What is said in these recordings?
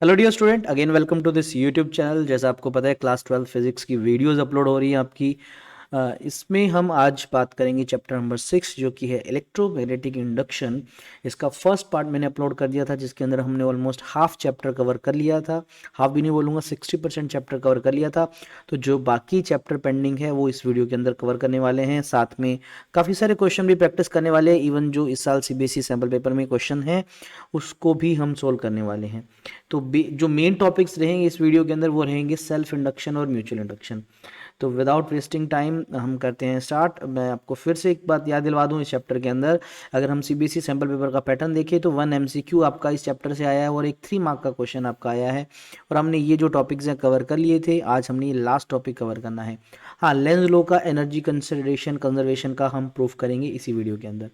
Hello dear student, again welcome to this YouTube channel. जैसा आपको पता है क्लास 12 फिजिक्स की वीडियोस अपलोड हो रही हैं आपकी। इसमें हम आज बात करेंगे चैप्टर नंबर 6 जो कि है इलेक्ट्रोमैग्नेटिक इंडक्शन। इसका फर्स्ट पार्ट मैंने अपलोड कर दिया था जिसके अंदर हमने ऑलमोस्ट हाफ चैप्टर कवर कर लिया था। हाफ भी नहीं बोलूँगा, 60% चैप्टर कवर कर लिया था। तो जो बाकी चैप्टर पेंडिंग है वो इस वीडियो के अंदर कवर करने वाले हैं। साथ में काफ़ी सारे क्वेश्चन भी प्रैक्टिस करने वाले हैं। इवन जो इस साल सीबीएसई सैम्पल पेपर में क्वेश्चन है उसको भी हम सोल्व करने वाले हैं। तो जो मेन टॉपिक्स रहेंगे इस वीडियो के अंदर वो रहेंगे सेल्फ इंडक्शन और म्यूचुअल इंडक्शन। तो विदाउट वेस्टिंग टाइम हम करते हैं स्टार्ट। मैं आपको फिर से एक बात याद दिलवा दूं, इस चैप्टर के अंदर अगर हम सीबीएसई सैम्पल पेपर का पैटर्न देखें तो 1 एमसीक्यू आपका इस चैप्टर से आया है और एक 3 मार्क का क्वेश्चन आपका आया है। और हमने ये जो टॉपिक्स हैं कवर कर लिए थे। आज हमने ये लास्ट टॉपिक कवर करना है। हाँ, लेंज लॉ का एनर्जी कंजर्वेशन का हम प्रूफ करेंगे इसी वीडियो के अंदर।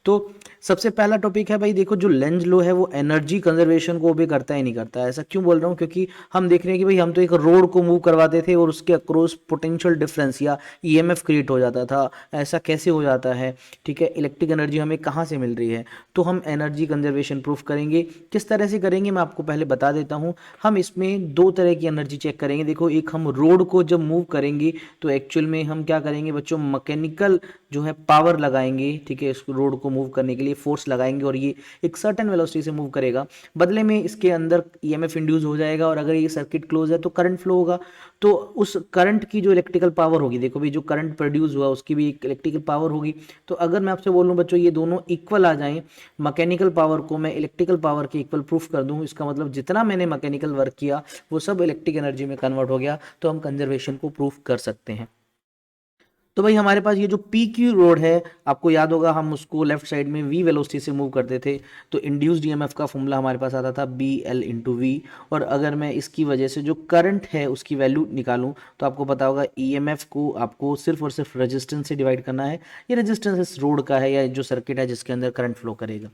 तो सबसे पहला टॉपिक है भाई, देखो जो लेंज लॉ है वो एनर्जी कंजर्वेशन को भी करता ही नहीं करता है। ऐसा क्यों बोल रहा हूँ? क्योंकि हम देख रहे हैं कि भाई हम तो एक रोड को मूव करवाते थे और उसके अक्रॉस पोटेंशियल डिफरेंस या ईएमएफ क्रिएट हो जाता था। ऐसा कैसे हो जाता है? ठीक है, इलेक्ट्रिक एनर्जी हमें कहाँ से मिल रही है? तो हम एनर्जी कंजर्वेशन प्रूफ करेंगे। किस तरह से करेंगे मैं आपको पहले बता देता हूँ। हम इसमें दो तरह की एनर्जी चेक करेंगे। देखो, एक हम रोड को जब मूव करेंगे तो एक्चुअल में हम क्या करेंगे बच्चों, मैकेनिकल जो है पावर लगाएंगे। ठीक है, इस रोड को मूव करने के लिए फोर्स लगाएंगे और ये एक सर्टेन वेलोसिटी से मूव करेगा। बदले में इसके अंदर ईएमएफ इंड्यूस हो जाएगा और अगर ये सर्किट क्लोज है तो करंट फ्लो होगा। तो उस करंट की जो इलेक्ट्रिकल पावर होगी, देखो भी जो करंट प्रोड्यूस हुआ उसकी भी एक इलेक्ट्रिकल पावर होगी। तो अगर मैं आपसे बोलूं बच्चों ये दोनों इक्वल आ जाएं, मैकेनिकल पावर को मैं इलेक्ट्रिकल पावर के इक्वल प्रूफ कर दूं, इसका मतलब जितना मैंने मैकेनिकल वर्क किया वो सब इलेक्ट्रिक एनर्जी में कन्वर्ट हो गया, तो हम कंजर्वेशन को प्रूफ कर सकते हैं। तो भाई हमारे पास ये जो पी क्यू रोड है, आपको याद होगा हम उसको लेफ्ट साइड में वी वेलोसिटी से मूव करते थे। तो इंड्यूस्ड ईएमएफ का फॉर्मूला हमारे पास आता था बी एल इंटू वी। और अगर मैं इसकी वजह से जो करंट है उसकी वैल्यू निकालूं तो आपको पता होगा ईएमएफ को आपको सिर्फ और सिर्फ रेजिस्टेंस से डिवाइड करना है। ये रेजिस्टेंस इस रोड का है या जो सर्किट है जिसके अंदर करंट फ्लो करेगा।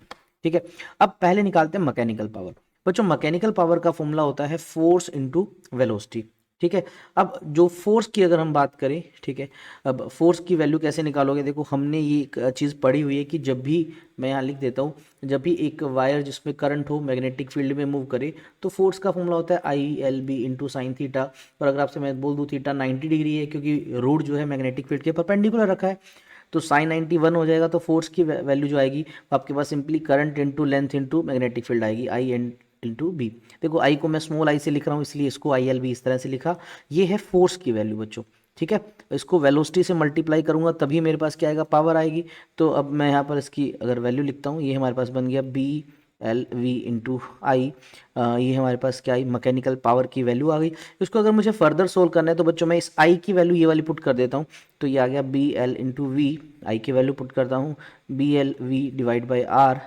ठीक है, अब पहले निकालते हैं मैकेनिकल पावर। बच्चों मैकेनिकल पावर का फॉर्मूला होता है फोर्स इंटू वेलोसिटी। ठीक है, अब जो फोर्स की अगर हम बात करें, ठीक है, अब फोर्स की वैल्यू कैसे निकालोगे? देखो हमने ये एक चीज़ पढ़ी हुई है कि जब भी, मैं यहाँ लिख देता हूँ, जब भी एक वायर जिसमें करंट हो मैग्नेटिक फील्ड में मूव करे तो फोर्स का फॉर्मूला होता है I L B into sine theta. और अगर आपसे मैं बोल दूँ थीटा 90 डिग्री है क्योंकि रोड जो है मैग्नेटिक फील्ड के परपेंडिकुलर रखा है, तो साइन 91 हो जाएगा। तो फोर्स की वैल्यू जो आएगी वो आपके पास simply current into length into magnetic field आएगी, आई एन इंटू बी। देखो आई को मैं स्मॉल आई से लिख रहा हूँ इसलिए इसको आई एल बी इस तरह से लिखा। ये है फोर्स की वैल्यू बच्चों। ठीक है, इसको वेलोसिटी से मल्टीप्लाई करूंगा तभी मेरे पास क्या आएगा, पावर आएगी। तो अब मैं यहाँ पर इसकी अगर वैल्यू लिखता हूँ, ये हमारे पास बन गया बी एल वी इंटू आई। ये हमारे पास क्या आई, मैकेनिकल पावर की वैल्यू आ गई। इसको अगर मुझे फर्दर सोल्व करना है तो बच्चों मैं इस आई की वैल्यू ये वाली पुट कर देता हूँ। तो ये आ गया B L into V. I की वैल्यू पुट करता हूँ B L V divide by R.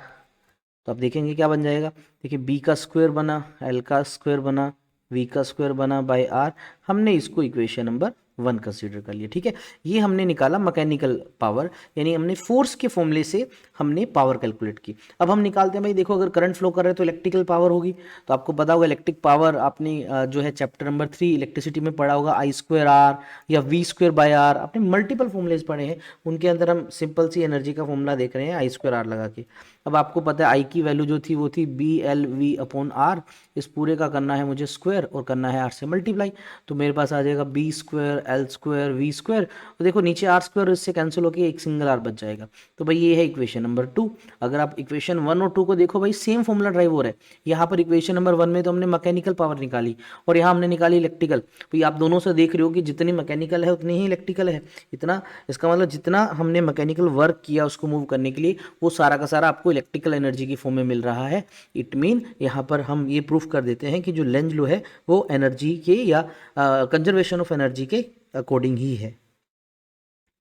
तो आप देखेंगे क्या बन जाएगा। देखिए बी का स्क्वायर बना, एल का स्क्वायर बना, वी का स्क्वायर बना बाय आर। हमने इसको इक्वेशन नंबर 1 कंसीडर कर लिया। ठीक है, ये हमने निकाला मैकेनिकल पावर, यानी हमने फोर्स के फॉर्मूले से हमने पावर कैलकुलेट की। अब हम निकालते हैं भाई, देखो अगर करंट फ्लो कर रहा है तो इलेक्ट्रिकल पावर होगी। तो आपको पता होगा इलेक्ट्रिक पावर आपने जो है चैप्टर नंबर 3 इलेक्ट्रिसिटी में पढ़ा होगा, आई स्क्वायर आर या वी स्क्वायर बाय आर। आपने मल्टीपल फॉर्मूलेज पढ़े हैं, उनके अंदर हम सिंपल सी एनर्जी का फॉर्मूला देख रहे हैं आई स्क्वायर आर लगा के। अब आपको पता है आई की वैल्यू जो थी वो थी B L V upon R. इस पूरे का करना है मुझे स्क्वायर और करना है आर से मल्टीप्लाई। तो मेरे पास आ जाएगा B square L square V square. और देखो नीचे आर स्क्वायर इससे कैंसिल होकर एक सिंगल आर बच जाएगा। तो भाई ये है इक्वेशन नंबर 2। अगर आप इक्वेशन 1 और 2 को देखो भाई सेम फॉर्मूला ड्राइव हो रहा है। यहाँ पर इक्वेशन नंबर 1 में तो हमने मैकेनिकल पावर निकाली और यहाँ हमने निकाली इलेक्ट्रिकल। भाई आप दोनों से देख रहे हो कि जितनी मैकेनिकल है उतनी ही इलेक्ट्रिकल है। इतना, इसका मतलब जितना हमने मैकेनिकल वर्क किया उसको मूव करने के लिए वो सारा का सारा आपको इलेक्ट्रिकल एनर्जी की फॉर्म में मिल रहा है। इट मीन यहाँ पर हम ये प्रूफ कर देते हैं कि जो लेंज लॉ है वो एनर्जी के या कंजर्वेशन ऑफ एनर्जी के अकॉर्डिंग ही है।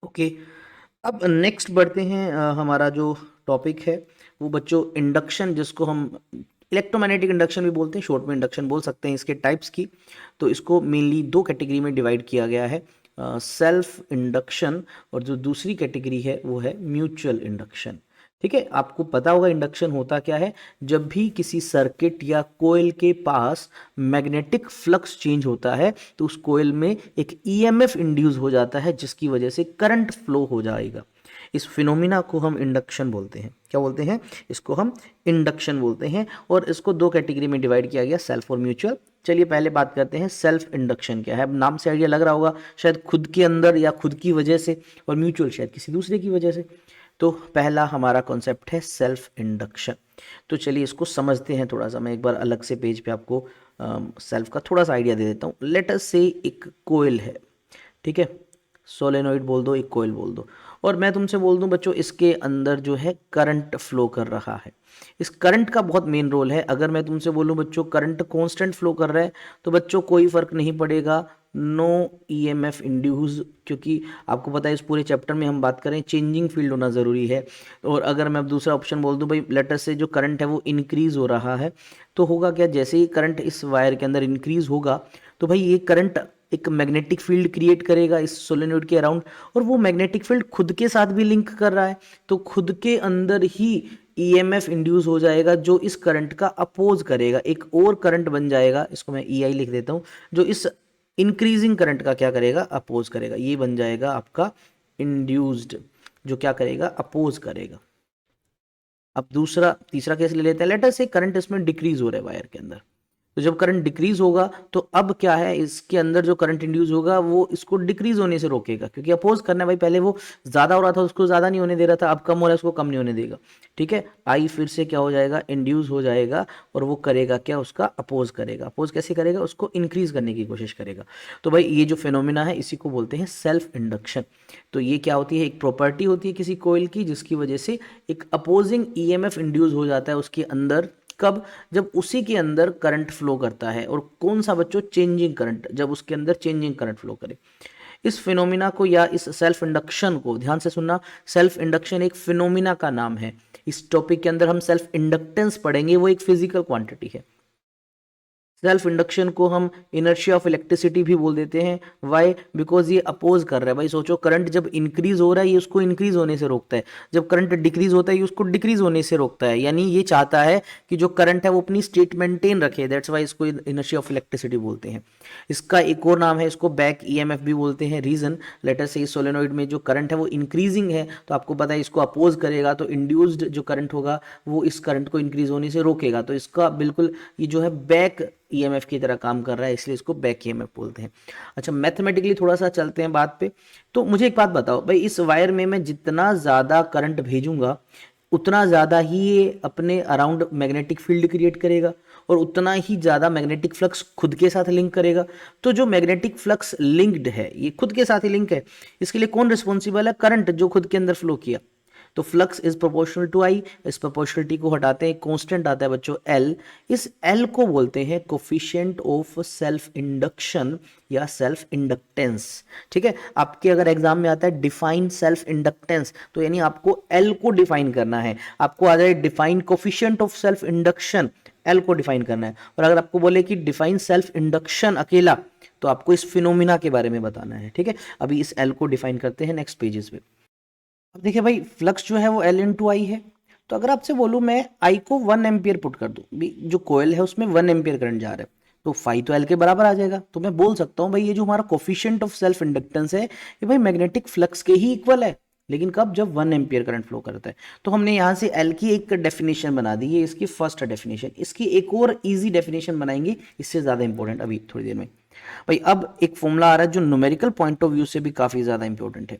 ओके, अब नेक्स्ट बढ़ते हैं। हमारा जो टॉपिक है वो बच्चों इंडक्शन, जिसको हम इलेक्ट्रोमैग्नेटिक इंडक्शन भी बोलते हैं, शॉर्ट में इंडक्शन बोल सकते हैं इसके टाइप्स की। तो इसको मेनली दो कैटेगरी में डिवाइड किया गया है, सेल्फ इंडक्शन और जो दूसरी कैटेगरी है वो है म्यूचुअल इंडक्शन। ठीक है, आपको पता होगा इंडक्शन होता क्या है। जब भी किसी सर्किट या कोयल के पास मैग्नेटिक फ्लक्स चेंज होता है तो उस कोयल में एक ईएमएफ इंड्यूस हो जाता है जिसकी वजह से करंट फ्लो हो जाएगा। इस फिनोमिना को हम इंडक्शन बोलते हैं। क्या बोलते हैं? इसको हम इंडक्शन बोलते हैं। और इसको दो कैटेगरी में डिवाइड किया गया, सेल्फ और म्यूचुअल। चलिए पहले बात करते हैं सेल्फ इंडक्शन क्या है। अब नाम से आइडिया लग रहा होगा, शायद खुद के अंदर या खुद की वजह से, और म्यूचुअल शायद किसी दूसरे की वजह से। तो पहला हमारा कॉन्सेप्ट है सेल्फ इंडक्शन। तो चलिए इसको समझते हैं थोड़ा सा। मैं एक बार अलग से पेज पे आपको सेल्फ का थोड़ा सा आइडिया दे देता हूँ। लेट अस से एक कोयल है, ठीक है, सोलेनोइड बोल दो, एक कोयल बोल दो, और मैं तुमसे बोल दूं बच्चों इसके अंदर जो है करंट फ्लो कर रहा है। इस करंट का बहुत मेन रोल है। अगर मैं तुमसे बोलूं बच्चों करंट कांस्टेंट फ्लो कर रहा है, तो बच्चों कोई फर्क नहीं पड़ेगा, नो ईएमएफ इंड्यूस, क्योंकि आपको पता है इस पूरे चैप्टर में हम बात करें चेंजिंग फील्ड होना ज़रूरी है। और अगर मैं अब दूसरा ऑप्शन बोल दूं भाई लेटर से जो करंट है वो इंक्रीज हो रहा है, तो होगा क्या, जैसे ही करंट इस वायर के अंदर इंक्रीज होगा तो भाई ये करंट एक मैग्नेटिक फील्ड क्रिएट करेगा इस सोलेनोइड के अराउंड, और वो मैग्नेटिक फील्ड खुद के साथ भी लिंक कर रहा है, तो खुद के अंदर ही ईएमएफ इंड्यूस हो जाएगा जो इस करंट का अपोज करेगा। एक और करंट बन जाएगा, इसको मैं ईआई लिख देता हूं, जो इस इंक्रीजिंग करंट का क्या करेगा, अपोज करेगा। ये बन जाएगा आपका इंड्यूस्ड, जो क्या करेगा, अपोज करेगा। अब तीसरा केस ले लेते हैं। लेटर से करंट इसमें डिक्रीज हो रहा है वायर के अंदर, तो जब करंट डिक्रीज होगा तो अब क्या है, इसके अंदर जो करंट इंड्यूस होगा वो इसको डिक्रीज होने से रोकेगा, क्योंकि अपोज करना है भाई, पहले वो ज्यादा हो रहा था उसको ज्यादा नहीं होने दे रहा था, अब कम हो रहा है उसको कम नहीं होने देगा। ठीक है, आई फिर से क्या हो जाएगा, इंड्यूस हो जाएगा, और वो करेगा क्या, उसका अपोज करेगा। अपोज कैसे करेगा, उसको इंक्रीज करने की कोशिश करेगा। तो भाई ये जो फिनोमिना है इसी को बोलते हैं सेल्फ इंडक्शन। तो ये क्या होती है, एक प्रॉपर्टी होती है किसी कोयल की, जिसकी वजह से एक अपोजिंग ईएमएफ इंड्यूस हो जाता है उसके अंदर। कब, जब उसी के अंदर करंट फ्लो करता है। और कौन सा बच्चों, चेंजिंग करंट, जब उसके अंदर चेंजिंग करंट फ्लो करे। इस फिनोमिना को या इस सेल्फ इंडक्शन को ध्यान से सुनना, सेल्फ इंडक्शन एक फिनोमिना का नाम है। इस टॉपिक के अंदर हम सेल्फ इंडक्टेंस पढ़ेंगे, वो एक फिजिकल क्वांटिटी है। सेल्फ इंडक्शन को हम इनर्शिया ऑफ इलेक्ट्रिसिटी भी बोल देते हैं। वाई, बिकॉज ये अपोज कर रहा है। भाई सोचो, करंट जब इंक्रीज हो रहा है ये उसको इंक्रीज होने से रोकता है, जब करंट डिक्रीज होता है ये उसको डिक्रीज होने से रोकता है। यानी ये चाहता है कि जो करंट है वो अपनी स्टेट मेंटेन रखे, दैट्स वाई इसको इनर्शिया ऑफ इलेक्ट्रिसिटी बोलते हैं। इसका एक और नाम है, इसको बैक ईएमएफ भी बोलते हैं। रीजन, लेटर से इस सोलेनोइड में जो करंट है वो इंक्रीजिंग है, तो आपको पता है इसको अपोज करेगा, तो इंड्यूस्ड जो करंट होगा वो इस करंट को इंक्रीज होने से रोकेगा। तो इसका बिल्कुल ये जो है बैक ईएमएफ की तरह काम कर रहा है, इसलिए इसको बैक ईएमएफ बोलते हैं। अच्छा, मैथमेटिकली थोड़ा सा चलते हैं बात पे। तो मुझे एक बात बताओ भाई, इस वायर में मैं जितना ज़्यादा करंट भेजूंगा उतना ज़्यादा ही ये अपने अराउंड मैग्नेटिक फील्ड क्रिएट करेगा, और उतना ही ज़्यादा मैग्नेटिक फ्लक्स खुद के साथ लिंक करेगा। तो जो मैग्नेटिक फ्लक्स लिंक्ड है ये खुद के साथ ही लिंक है, इसके लिए कौन रिस्पॉन्सिबल है, करंट जो खुद के अंदर फ्लो किया। तो फ्लक्स इज प्रोपोर्शनल टू आई, इस प्रोपोर्शनलिटी को हटाते हैं, कांस्टेंट आता है बच्चों एल। इस एल को बोलते हैं कोफिशिएंट ऑफ सेल्फ इंडक्शन या सेल्फ इंडक्टेंस। ठीक है, आपके अगर एग्जाम में आता है डिफाइन सेल्फ इंडक्टेंस, तो यानी आपको एल को डिफाइन करना है। आपको आ जाए define coefficient of self induction, L को डिफाइन करना है। और अगर आपको बोले कि डिफाइन सेल्फ इंडक्शन अकेला, तो आपको इस फिनोमिना के बारे में बताना है। ठीक है, अभी इस एल को डिफाइन करते हैं नेक्स्ट पेजेस पे। अब देखिए भाई, फ्लक्स जो है वो एल इंटू आई है। तो अगर आपसे बोलूँ मैं आई को 1 एम्पियर पुट कर दूँ, जो कोयल है उसमें 1 एम्पियर करंट जा रहा है, तो फाई तो एल के बराबर आ जाएगा। तो मैं बोल सकता हूँ भाई ये जो हमारा कोफिशिएंट ऑफ सेल्फ इंडक्टेंस है ये भाई मैग्नेटिक फ्लक्स के ही इक्वल है, लेकिन कब, जब 1 एम्पियर करंट फ्लो करता है। तो हमने यहाँ से एल की एक डेफिनेशन बना दी है, इसकी फर्स्ट डेफिनेशन। इसकी एक और इजी डेफिनेशन बनाएंगे, इससे ज़्यादा इंपॉर्टेंट अभी थोड़ी देर में। भाई अब एक फॉर्मूला आ रहा है जो न्यूमेरिकल पॉइंट ऑफ व्यू से भी काफ़ी ज़्यादा इंपॉर्टेंट है,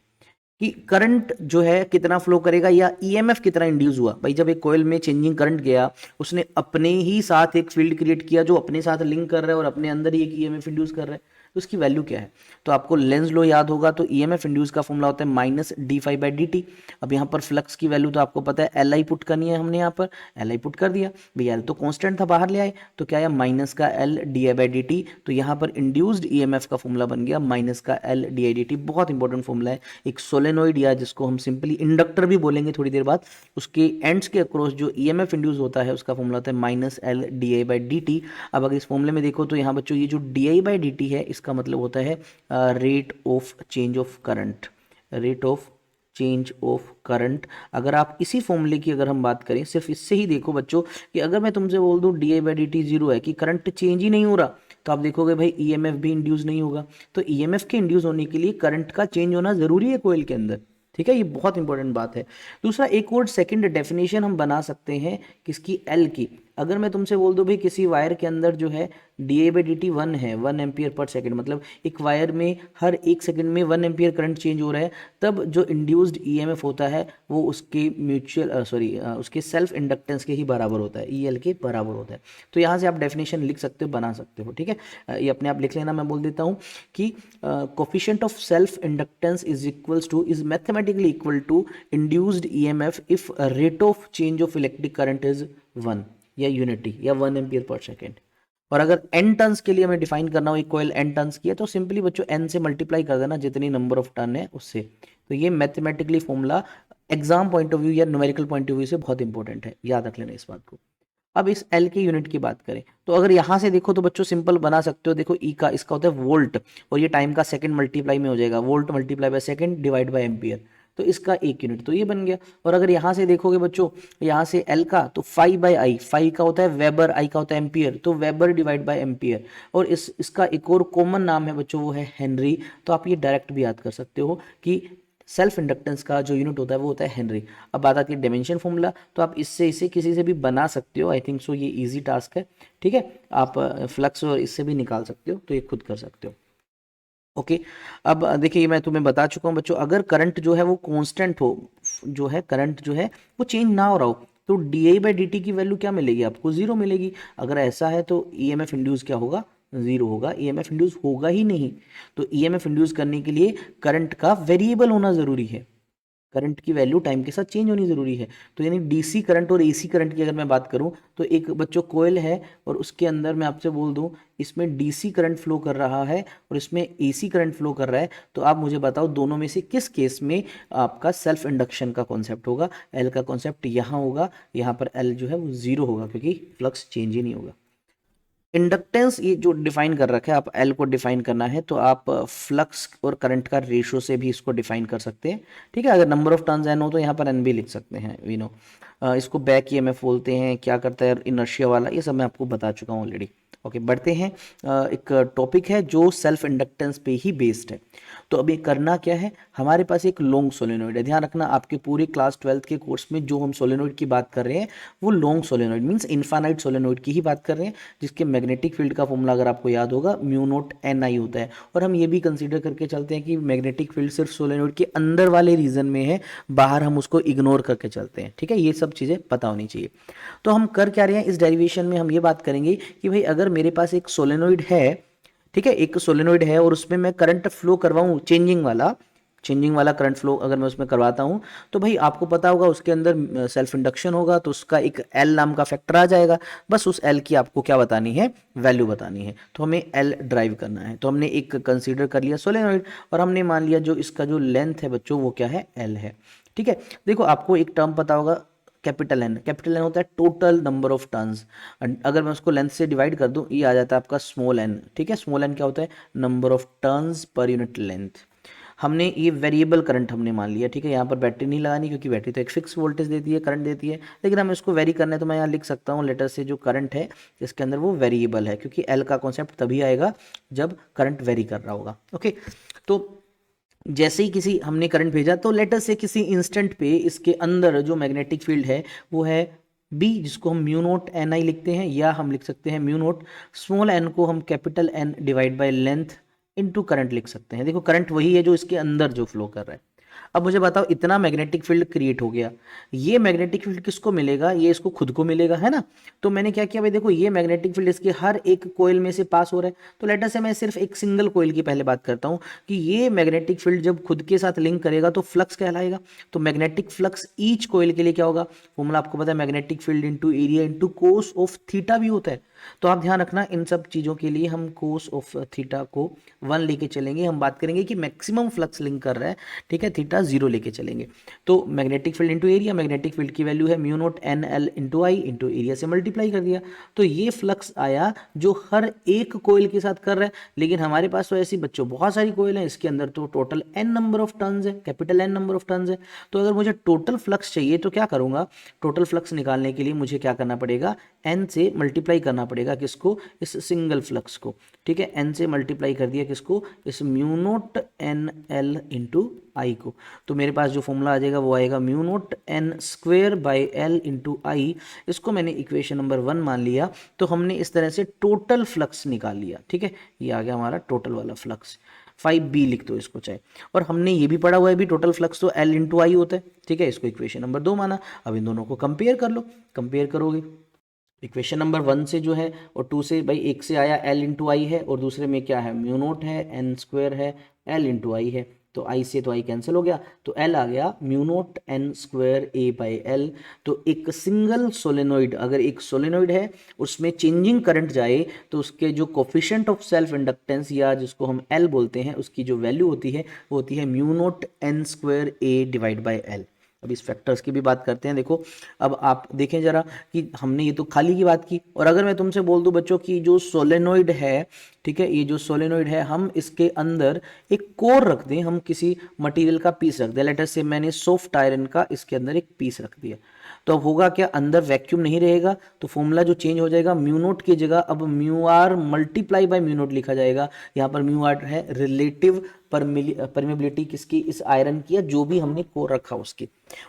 कि करंट जो है कितना फ्लो करेगा या ईएमएफ कितना इंड्यूस हुआ। भाई जब एक कोयल में चेंजिंग करंट गया, उसने अपने ही साथ एक फील्ड क्रिएट किया जो अपने साथ लिंक कर रहा है और अपने अंदर ही एक ईएमएफ इंड्यूस कर रहा है, तो उसकी वैल्यू क्या है। तो आपको लेंज लो याद होगा, तो ईएमएफ इंड्यूस का फॉर्मूला होता है minus D phi by D T. अब यहाँ पर फ्लक्स की वैल्यू तो आपको पता है एल आई पुट करनी है, हमने यहाँ पर एल आई पुट कर दिया। भैया एल तो कॉन्स्टेंट था, बाहर ले आए, तो क्या आया, माइनस का L D I by D T. तो यहाँ पर इंड्यूस्ड ईएमएफ का फॉर्मूला बन गया माइनस का L D I D T. बहुत इंपॉर्टेंट फॉर्मूला है। एक सोलेनोइड या जिसको हम सिंपली इंडक्टर भी बोलेंगे थोड़ी देर बाद, उसके एंड्स के अक्रॉस जो ईएमएफ इंड्यूस होता है उसका फॉर्मूला होता है minus L D I by D T. अब अगर इस फॉर्मूले में देखो तो यहाँ बच्चों ये जो D I by D T है इसका मतलब होता है rate of change of current, rate of change of current. अगर आप इसी फॉर्मूले की अगर हम बात करें, सिर्फ इससे ही देखो बच्चों, कि अगर मैं तुमसे बोल दूं D I by D T zero है, कि करंट चेंज ही नहीं हो रहा, तो आप देखोगे भाई ईएमएफ भी इंड्यूस नहीं होगा। तो ईएमएफ के इंड्यूस होने के लिए करंट का चेंज होना जरूरी है कोयल के अंदर। ठीक है, ये बहुत इंपॉर्टेंट बात है। दूसरा, एक और सेकंड डेफिनेशन हम बना सकते हैं किसकी, एल की। अगर मैं तुमसे बोल दूं भाई किसी वायर के अंदर जो है dA/dt 1 है, 1 एम्पियर पर सेकंड, मतलब एक वायर में हर 1 सेकंड में 1 एम्पियर करंट चेंज हो रहा है, तब जो इंड्यूस्ड ईएमएफ होता है वो उसके उसके सेल्फ इंडक्टेंस के ही बराबर होता है, ईएल के बराबर होता है। तो यहाँ से आप डेफिनेशन लिख सकते हो, बना सकते हो। ठीक है, ये अपने आप लिख लेना, मैं बोल देता हूँ कि coefficient of self inductance is mathematically equal to induced EMF if rate of change of electric current is 1 या यूनिटी या 1 एम्पियर पर सेकेंड। और अगर n टर्न्स के लिए मैं डिफाइन करना हूँ, एक कोयल n टर्न्स की है, तो सिंपली बच्चों n से मल्टीप्लाई कर देना जितनी नंबर ऑफ टर्न है उससे। तो ये mathematically formula exam point of view या न्यूमेरिकल पॉइंट ऑफ व्यू से बहुत इंपॉर्टेंट है, याद रख लेना इस बात को। अब इस L के यूनिट की बात करें तो अगर यहां से देखो तो बच्चों सिंपल बना सकते हो, देखो E का, इसका होता है वोल्ट, और ये टाइम का सेकंड मल्टीप्लाई में हो जाएगा, volt multiply by second divide by ampere, तो इसका एक यूनिट तो ये बन गया। और अगर यहां से देखोगे बच्चों, यहां से L का, तो फाई बाय आई, फाई का होता है वेबर, आई का होता है एम्पियर, तो वेबर डिवाइड बाय एम्पियर। और इसका एक और कॉमन नाम है बच्चों, वो है हेनरी। तो आप ये डायरेक्ट भी याद कर सकते हो कि सेल्फ इंडक्टेंस का जो यूनिट होता है वो होता है हेनरी। अब बात आती है डायमेंशन फॉर्मूला, तो आप इससे इसे किसी से भी बना सकते हो, आई थिंक सो ये इजी टास्क है। ठीक है, आप फ्लक्स और इससे भी निकाल सकते हो, तो ये खुद कर सकते हो। ओके, अब देखिए मैं तुम्हें बता चुका हूँ बच्चों, अगर करंट जो है वो कांस्टेंट हो, जो है करंट जो है वो चेंज ना हो रहा हो, तो dI/dt की वैल्यू क्या मिलेगी आपको, जीरो मिलेगी। अगर ऐसा है तो ईएमएफ इंड्यूस क्या होगा, जीरो होगा, ईएमएफ इंड्यूस होगा ही नहीं। तो ईएमएफ इंड्यूस करने के लिए करंट का वेरिएबल होना जरूरी है, करंट की वैल्यू टाइम के साथ चेंज होनी जरूरी है। तो यानी डीसी करंट और एसी करंट की अगर मैं बात करूं, तो एक बच्चों कोयल है और उसके अंदर मैं आपसे बोल दूं इसमें डीसी करंट फ्लो कर रहा है और इसमें एसी करंट फ्लो कर रहा है, तो आप मुझे बताओ दोनों में से किस केस में आपका सेल्फ इंडक्शन का कॉन्सेप्ट होगा। एल का कॉन्सेप्ट यहाँ होगा, यहाँ पर एल जो है वो जीरो होगा क्योंकि फ्लक्स चेंज ही नहीं होगा। इंडक्टेंस ये जो डिफाइन कर रखा है, आप एल को डिफाइन करना है तो आप फ्लक्स और करंट का रेशियो से भी इसको डिफाइन कर सकते हैं। ठीक है, अगर नंबर ऑफ टर्न्स एन हो तो यहाँ पर एन भी लिख सकते हैं, वी नो। इसको बैक ईएमएफ बोलते हैं, क्या करता है इनर्शिया वाला, ये सब मैं आपको बता चुका हूँ ऑलरेडी। ओके, बढ़ते हैं। एक टॉपिक है जो सेल्फ इंडक्टेंस पे ही बेस्ड है। तो अभी करना क्या है, हमारे पास एक लॉन्ग सोलेनोइड है। ध्यान रखना, आपके पूरे क्लास 12th के कोर्स में जो हम सोलेनोइड की बात कर रहे हैं वो long solenoid means infinite solenoid की ही बात कर रहे हैं, जिसके मैग्नेटिक फील्ड का फॉर्मूला अगर आपको याद होगा म्यू नॉट एन आई होता है। और हम ये भी कंसीडर करके चलते हैं कि मैग्नेटिक फील्ड सिर्फ सोलेनोइड के अंदर वाले रीजन में है, बाहर हम उसको इग्नोर करके चलते हैं। ठीक है, ये सब चीज़ें पता होनी चाहिए। तो हम कर क्या रहे हैं, इस डेरिवेशन में हम ये बात करेंगे कि भाई अगर मेरे पास एक सोलेनोइड है, ठीक है, एक सोलेनोइड है और उसमें मैं करंट फ्लो करवाऊं चेंजिंग वाला करंट फ्लो अगर मैं उसमें करवाता हूं, तो भाई आपको पता होगा उसके अंदर सेल्फ इंडक्शन होगा, तो उसका एक एल नाम का फैक्टर आ जाएगा। बस उस एल की आपको क्या बतानी है, वैल्यू बतानी है। तो हमें एल ड्राइव करना है, तो हमने एक कंसीडर कर लिया सोलेनोइड और हमने मान लिया जो इसका जो लेंथ है बच्चों वो क्या है, एल है। ठीक है, देखो आपको एक टर्म पता होगा कैपिटल एन होता है टोटल नंबर ऑफ टर्न्स। अगर मैं उसको लेंथ से डिवाइड कर दूं, ये आ जाता है आपका स्मॉल एन। ठीक है, स्मॉल एन क्या होता है, number of turns per unit length. हमने ये वेरिएबल करंट हमने मान लिया। ठीक है, यहाँ पर बैटरी नहीं लगानी क्योंकि बैटरी तो एक फिक्स वोल्टेज देती है, करंट देती है, लेकिन हमें इसको वेरी करना है तो मैं यहाँ लिख सकता हूँ लेटर से जो करंट है इसके अंदर वो वेरिएबल है, क्योंकि एल का कॉन्सेप्ट तभी आएगा जब करंट वेरी कर रहा होगा। ओके, तो जैसे ही किसी हमने करंट भेजा तो लेटर से किसी इंस्टेंट पे इसके अंदर जो मैग्नेटिक फील्ड है वो है बी, जिसको हम म्यू नोट एन आई लिखते हैं, या हम लिख सकते हैं म्यू नोट स्मॉल एन को हम capital N divide by length into current लिख सकते हैं। देखो करंट वही है जो इसके अंदर जो फ्लो कर रहा है। अब मुझे बताओ, इतना मैग्नेटिक फील्ड क्रिएट हो गया, ये मैग्नेटिक फील्ड किसको मिलेगा, ये इसको खुद को मिलेगा, है ना। तो मैंने क्या किया भाई, देखो ये मैग्नेटिक फील्ड इसके हर एक कोयल में से पास हो रहा है, तो लेटर से मैं सिर्फ एक सिंगल कोयल की पहले बात करता हूँ कि ये मैग्नेटिक फील्ड जब खुद के साथ लिंक करेगा तो फ्लक्स कहलाएगा। तो मैग्नेटिक फ्लक्स ईच कोयल के लिए क्या होगा, फॉर्मूला आपको पता है, magnetic field into area into cos of theta भी होता है। तो आप ध्यान रखना, इन सब चीज़ों के लिए हम कोस ऑफ थीटा को 1 लेके चलेंगे। हम बात करेंगे कि मैक्सिमम फ्लक्स लिंक कर रहा है, ठीक है, थीटा 0 लेके चलेंगे। तो magnetic field into area, magnetic field की वैल्यू है mu naught N L into I into area से मल्टीप्लाई कर दिया, तो ये फ्लक्स आया जो हर एक कोयल के साथ कर रहा है। लेकिन हमारे पास तो ऐसी बच्चों बहुत सारी कोयल है, इसके अंदर तो total N number of turns है, capital N number of turns है। तो अगर मुझे टोटल फ्लक्स चाहिए तो क्या करूंगा, टोटल फ्लक्स निकालने के लिए मुझे क्या करना पड़ेगा, एन से मल्टीप्लाई करना पड़ेगा, किसको, इस सिंगल फ्लक्स को। ठीक है, एन से मल्टीप्लाई कर दिया किसको, इस mu naught N L into I को। तो मेरे पास जो फॉर्मूला आ जाएगा वो आएगा mu naught N square by L into I. इसको मैंने इक्वेशन नंबर 1 मान लिया। तो हमने इस तरह से टोटल फ्लक्स निकाल लिया, ठीक है, ये आ गया हमारा टोटल वाला फ्लक्स। 5b लिख दो इसको चाहे। और हमने ये भी पढ़ा हुआ है भी टोटल फ्लक्स तो एल इंटू आई होता है, ठीक है, इसको इक्वेशन नंबर 2 माना। अब इन दोनों को कंपेयर कर लो, कंपेयर करोगे इक्वेशन नंबर 1 से जो है और 2 से, भाई एक से आया एल इंटू आई है और दूसरे में क्या है म्यू नोट है एन स्क्वायर है एल इंटू आई है। तो आई से तो आई कैंसिल हो गया, तो एल आ गया mu naught N square A by L. तो एक सिंगल सोलेनोइड, अगर एक सोलेनोइड है उसमें चेंजिंग करंट जाए तो उसके जो कोफिशिएंट ऑफ सेल्फ इंडक्टेंस या जिसको हम एल बोलते हैं उसकी जो वैल्यू होती है वो होती है mu naught N square A divide by L. अब इस फैक्टर्स की भी बात करते हैं। देखो अब आप देखें जरा कि हमने ये तो खाली की बात की, और अगर मैं तुमसे बोल दूं बच्चों कि जो सोलेनोइड है, ठीक है, ये जो सोलेनोइड है हम इसके अंदर एक कोर रख दें, हम किसी मटेरियल का पीस रख दें, लेटर से मैंने सॉफ्ट आयरन का इसके अंदर एक पीस रख दिया, तो अब होगा क्या, अंदर वैक्यूम नहीं रहेगा, तो फॉर्मूला जो चेंज हो जाएगा म्यू नोट की जगह अब mu R multiply by mu naught लिखा जाएगा। यहाँ पर म्यू आर है रिलेटिव परमेबिलिटी किसकी, इस आयरन की, या जो भी हमने कोर रखा उसकी।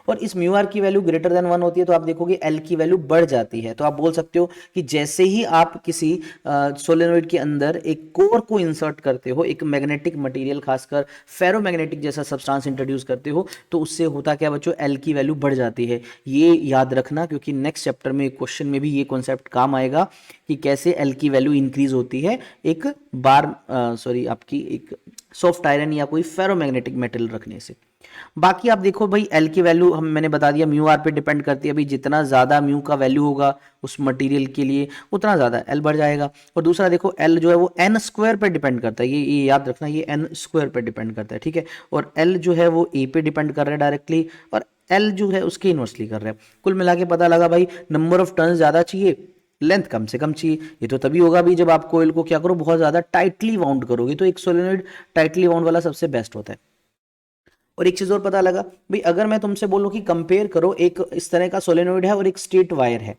और इस म्यू आर की वैल्यू ग्रेटर देन 1 होती है तो आप देखोगे एल की वैल्यू बढ़ जाती है। तो आप बोल सकते हो कि जैसे ही आप किसी सोलेनोइड के अंदर एक कोर को इंसर्ट करते हो, एक मैग्नेटिक मटेरियल खासकर फेरोमैग्नेटिक जैसा सब्सटेंस इंट्रोड्यूस करते हो, तो उससे होता क्या बच्चों, एल की वैल्यू बढ़ जाती है। ये याद रखना क्योंकि नेक्स्ट चैप्टर में क्वेश्चन में भी ये कॉन्सेप्ट काम आएगा कि कैसे एल की वैल्यू इंक्रीज होती है एक बार आपकी एक सॉफ्ट आयरन या कोई फेरोमैग्नेटिक मेटल रखने से। बाकी आप देखो भाई एल की वैल्यू हम मैंने बता दिया म्यू आर पे डिपेंड करती है, भाई जितना ज़्यादा म्यू का वैल्यू होगा उस मटेरियल के लिए उतना ज़्यादा एल बढ़ जाएगा। और दूसरा देखो एल जो है वो एन स्क्वायर पे डिपेंड करता है, ये याद रखना, ये एन स्क्वायर पे डिपेंड करता है, ठीक है। और एल जो है वो ए पे डिपेंड कर रहा है डायरेक्टली, और एल जो है उसके इनवर्सली कर रहा है। कुल मिला के पता लगा भाई नंबर ऑफ टर्न्स ज़्यादा चाहिए, लेंथ कम से कम चाहिए। ये तो तभी होगा भी जब आप कोयल को क्या करो, बहुत ज़्यादा टाइटली वाउंड करोगे, तो एक सोलेनोइड टाइटली वाउंड वाला सबसे बेस्ट होता है। और एक चीज और पता लगा भाई, अगर मैं तुमसे बोलूं कि कंपेयर करो एक इस तरह का सोलेनोइड है और एक स्ट्रेट वायर है,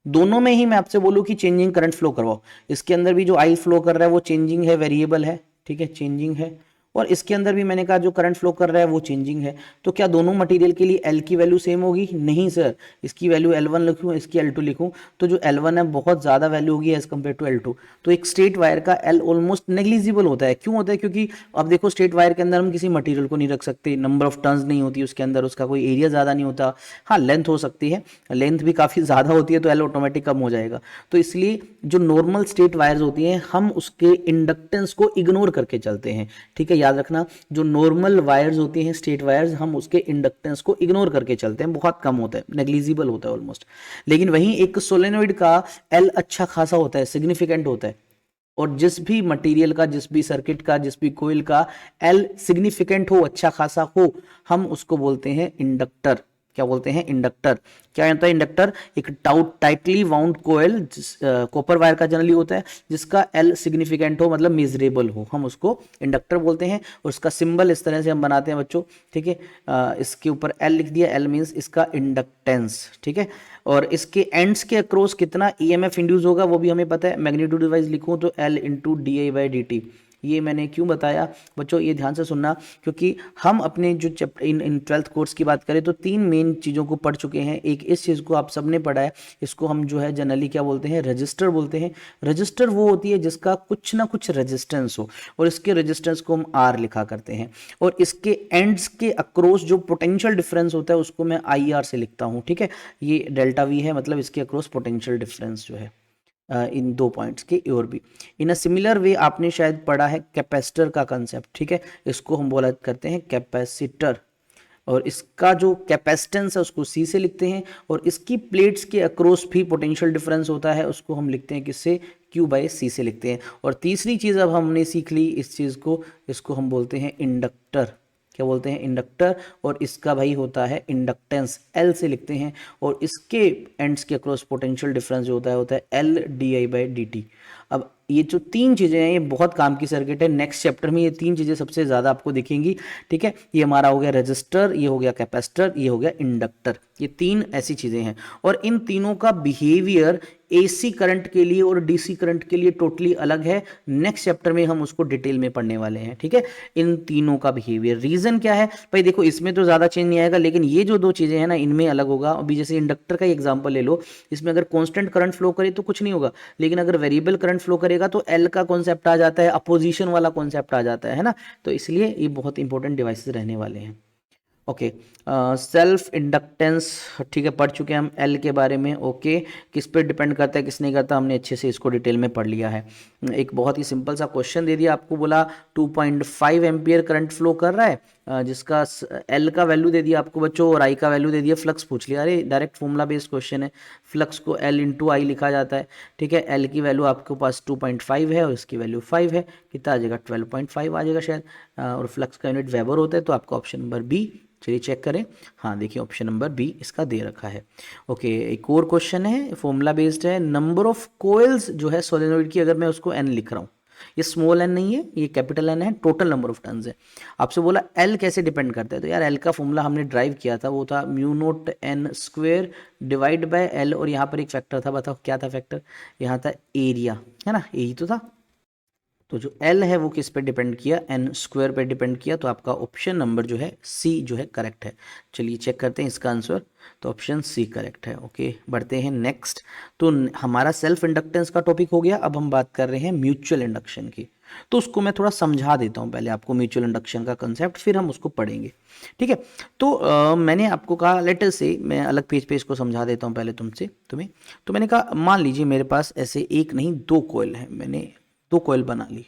दोनों में ही मैं आपसे बोलूं कि चेंजिंग करंट फ्लो करवाओ, इसके अंदर भी जो आई फ्लो कर रहा है वो चेंजिंग है, वेरिएबल है, ठीक है, चेंजिंग है, और इसके अंदर भी मैंने कहा जो करंट फ्लो कर रहा है वो चेंजिंग है। तो क्या दोनों मटेरियल के लिए एल की वैल्यू सेम होगी? नहीं सर, इसकी वैल्यू L1 लिखूँ, इसकी L2 लिखूँ, तो जो L1 है बहुत ज़्यादा वैल्यू होगी एज कम्पेयर टू L2। तो एक स्ट्रेट वायर का L ऑलमोस्ट नेग्लिजिबल होता है। क्यों होता है? क्योंकि अब देखो स्ट्रेट वायर के अंदर हम किसी मटेरियल को नहीं रख सकते, नंबर ऑफ टर्न्स नहीं होती उसके अंदर, उसका कोई एरिया ज़्यादा नहीं होता। हाँ लेंथ हो सकती है, लेंथ भी काफ़ी ज़्यादा होती है तो L ऑटोमेटिक कम हो जाएगा। तो इसलिए जो नॉर्मल स्ट्रेट वायर्स होती हैं हम उसके इंडक्टेंस को इग्नोर करके चलते हैं, ठीक है, याद रखना। जो नॉर्मल वायर्स होती हैं स्ट्रेट वायर्स, हम उसके इंडक्टेंस को इग्नोर करके चलते हैं, बहुत कम होता है, नेग्लिजिबल होता है ऑलमोस्ट। लेकिन वहीं एक सोलेनोइड का एल अच्छा खासा होता है, सिग्निफिकेंट होता है। और जिस भी मटेरियल का, जिस भी सर्किट का, जिस भी कोयल का एल सिग्निफिकेंट हो, अच्छा खासा हो, हम उसको बोलते हैं इंडक्टर। क्या बोलते हैं? इंडक्टर। क्या होता है इंडक्टर? एक टाइटली वाउंड कोयल कॉपर वायर का जनरली होता है जिसका एल सिग्निफिकेंट हो, मतलब मेजरेबल हो, हम उसको इंडक्टर बोलते हैं। और उसका सिंबल इस तरह से हम बनाते हैं बच्चों, ठीक है, इसके ऊपर एल लिख दिया, एल मीन्स इसका इंडक्टेंस, ठीक है। और इसके एंड्स के अक्रॉस कितना ईएमएफ इंड्यूस होगा वो भी हमें पता है, मैग्नीट्यूड वाइज लिखूं तो L into D I by D T. ये मैंने क्यों बताया बच्चों, ये ध्यान से सुनना, क्योंकि हम अपने जो चैप्टर इन 12th कोर्स की बात करें तो 3 मेन चीज़ों को पढ़ चुके हैं। एक इस चीज़ को आप सबने पढ़ा है, इसको हम जो है जनरली क्या बोलते हैं, रजिस्टर बोलते हैं। रजिस्टर वो होती है जिसका कुछ ना कुछ रेजिस्टेंस हो, और इसके रेजिस्टेंस को हम आर लिखा करते हैं। और इसके एंड्स के अक्रॉस जो पोटेंशियल डिफरेंस होता है उसको मैं आई आर से लिखता हूँ, ठीक है। ये डेल्टा वी है, मतलब इसके अक्रॉस पोटेंशियल डिफरेंस जो है इन 2 पॉइंट्स के और भी। इन अ सिमिलर वे आपने शायद पढ़ा है कैपेसिटर का कंसेप्ट, ठीक है, इसको हम बोला करते हैं कैपेसिटर। और इसका जो कैपेसिटेंस है उसको सी से लिखते हैं, और इसकी प्लेट्स के अक्रॉस भी पोटेंशियल डिफरेंस होता है, उसको हम लिखते हैं किससे? क्यू बाई सी से लिखते हैं। और तीसरी चीज़ अब हमने सीख ली इस चीज़ को, इसको हम बोलते हैं इंडक्टर। क्या बोलते हैं? इंडक्टर। और इसका भाई होता है इंडक्टेंस, एल से लिखते हैं। और इसके एंड्स के अक्रॉस पोटेंशियल डिफरेंस जो होता है L D I by D T. अब ये जो तीन चीज़ें हैं ये बहुत काम की सर्किट है, नेक्स्ट चैप्टर में ये तीन चीज़ें सबसे ज़्यादा आपको दिखेंगी। ठीक है, ये हमारा हो गया रजिस्टर, ये हो गया कैपेसिटर, ये हो गया इंडक्टर, ये तीन ऐसी चीज़ें हैं और इन तीनों का बिहेवियर एसी करंट के लिए और डीसी करंट के लिए टोटली अलग है। नेक्स्ट चैप्टर में हम उसको डिटेल में पढ़ने वाले हैं। ठीक है, इन तीनों का बिहेवियर, रीजन क्या है भाई, देखो इसमें तो ज़्यादा चेंज नहीं आएगा, लेकिन ये जो दो चीज़ें हैं ना इनमें अलग होगा। अभी जैसे इंडक्टर का एग्जाम्पल ले लो, इसमें अगर कॉन्स्टेंट करंट फ्लो करे तो कुछ नहीं होगा, लेकिन अगर वेरिएबल करंट फ्लो करेगा तो एल का कॉन्सेप्ट आ जाता है, अपोजिशन वाला कॉन्सेप्ट आ जाता है ना। तो इसलिए ये बहुत इंपॉर्टेंट डिवाइसेस रहने वाले हैं। ओके, सेल्फ इंडक्टेंस, ठीक है, पढ़ चुके हैं हम एल के बारे में। ओके, किस पे डिपेंड करता है किस नहीं करता, हमने अच्छे से इसको डिटेल में पढ़ लिया है। एक बहुत ही सिंपल सा क्वेश्चन दे दिया आपको, बोला 2.5 एम्पियर करंट फ्लो कर रहा है, जिसका एल का वैल्यू दे दिया आपको बच्चों और आई का वैल्यू दे दिया, फ्लक्स पूछ लिया। अरे डायरेक्ट फॉर्मूला बेस्ड क्वेश्चन है, फ्लक्स को एल इंटू आई लिखा जाता है। ठीक है, एल की वैल्यू आपके पास 2.5 है और इसकी वैल्यू 5 है, कितना आ जाएगा 12.5 आ जाएगा शायद, और फ्लक्स का यूनिट वेबर होता है, तो आपका ऑप्शन नंबर बी, चलिए चेक करें। हाँ देखिए ऑप्शन नंबर बी इसका दे रखा है। ओके, एक और क्वेश्चन है, फॉर्मूला बेस्ड है, नंबर ऑफ कोयल्स जो है सोलेनोइड की, अगर मैं उसको एन लिख रहा हूँ, ये स्मॉल एन नहीं है, ये कैपिटल एन है, टोटल नंबर ऑफ टर्न्स है। आपसे बोला एल कैसे डिपेंड करता है, तो यार एल का फॉर्मूला हमने ड्राइव किया था, वो था mu naught N square divide by L, और यहाँ पर एक फैक्टर था, बताओ क्या था फैक्टर, यहाँ था एरिया, है ना, यही तो था। तो जो L है वो किस पे डिपेंड किया, एन स्क्वायर पे डिपेंड किया, तो आपका ऑप्शन नंबर जो है सी जो है करेक्ट है। चलिए चेक करते हैं इसका आंसर, तो ऑप्शन सी करेक्ट है। ओके, बढ़ते हैं नेक्स्ट। तो हमारा सेल्फ इंडक्टेंस का टॉपिक हो गया, अब हम बात कर रहे हैं म्यूचुअल इंडक्शन की। तो उसको मैं थोड़ा समझा देता हूँ पहले आपको, म्यूचुअल इंडक्शन का कंसेप्ट, फिर हम उसको पढ़ेंगे। ठीक है, तो मैंने आपको कहा लेटर से, मैं अलग पेज पे इसको समझा देता हूँ पहले तुम्हें। तो मैंने कहा मान लीजिए मेरे पास ऐसे एक नहीं दो कोयल है, मैंने दो कोयल बना ली।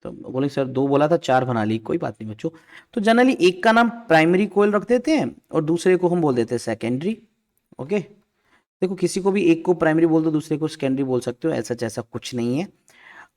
तो बोले सर दो बोला था, चार बना ली, कोई बात नहीं बच्चों। तो जनरली एक का नाम प्राइमरी कोयल रख देते हैं और दूसरे को हम बोल देते हैं सेकेंडरी। ओके, देखो किसी को भी एक को प्राइमरी बोल दो, दूसरे को सेकेंडरी बोल सकते हो, ऐसा जैसा कुछ नहीं है।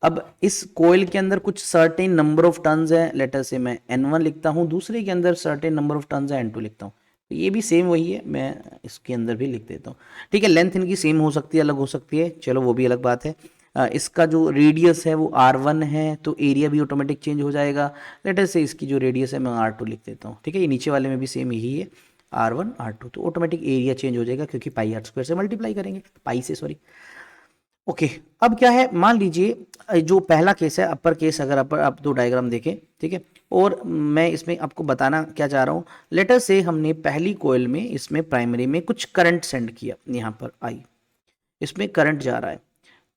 अब इस कोयल के अंदर कुछ सर्टेन नंबर ऑफ टर्न्स है, लेटर से मैं N1 लिखता हूँ, दूसरे के अंदर सर्टेन नंबर ऑफ टर्न्स है N2 लिखता हूँ। तो ये भी सेम वही है, मैं इसके अंदर भी लिख देता हूँ। ठीक है, लेंथ इनकी सेम हो सकती है, अलग हो सकती है, चलो वो भी अलग बात है। इसका जो रेडियस है वो R1 है, तो एरिया भी ऑटोमेटिक चेंज हो जाएगा। लेटर से इसकी जो रेडियस है मैं R2 लिख देता हूँ। ठीक है, ये नीचे वाले में भी सेम यही है, R1 R2, तो ऑटोमेटिक एरिया चेंज हो जाएगा क्योंकि पाई आर स्क्वायर से मल्टीप्लाई करेंगे, पाई से सॉरी। ओके, अब क्या है, मान लीजिए जो पहला केस है अपर केस, अगर अपर आप दो डायग्राम देखें, ठीक है, और मैं इसमें आपको बताना क्या चाह रहा हूँ, लेटर से हमने पहली कोयल में इसमें प्राइमरी में कुछ करंट सेंड किया, यहाँ पर आई, इसमें करंट जा रहा है।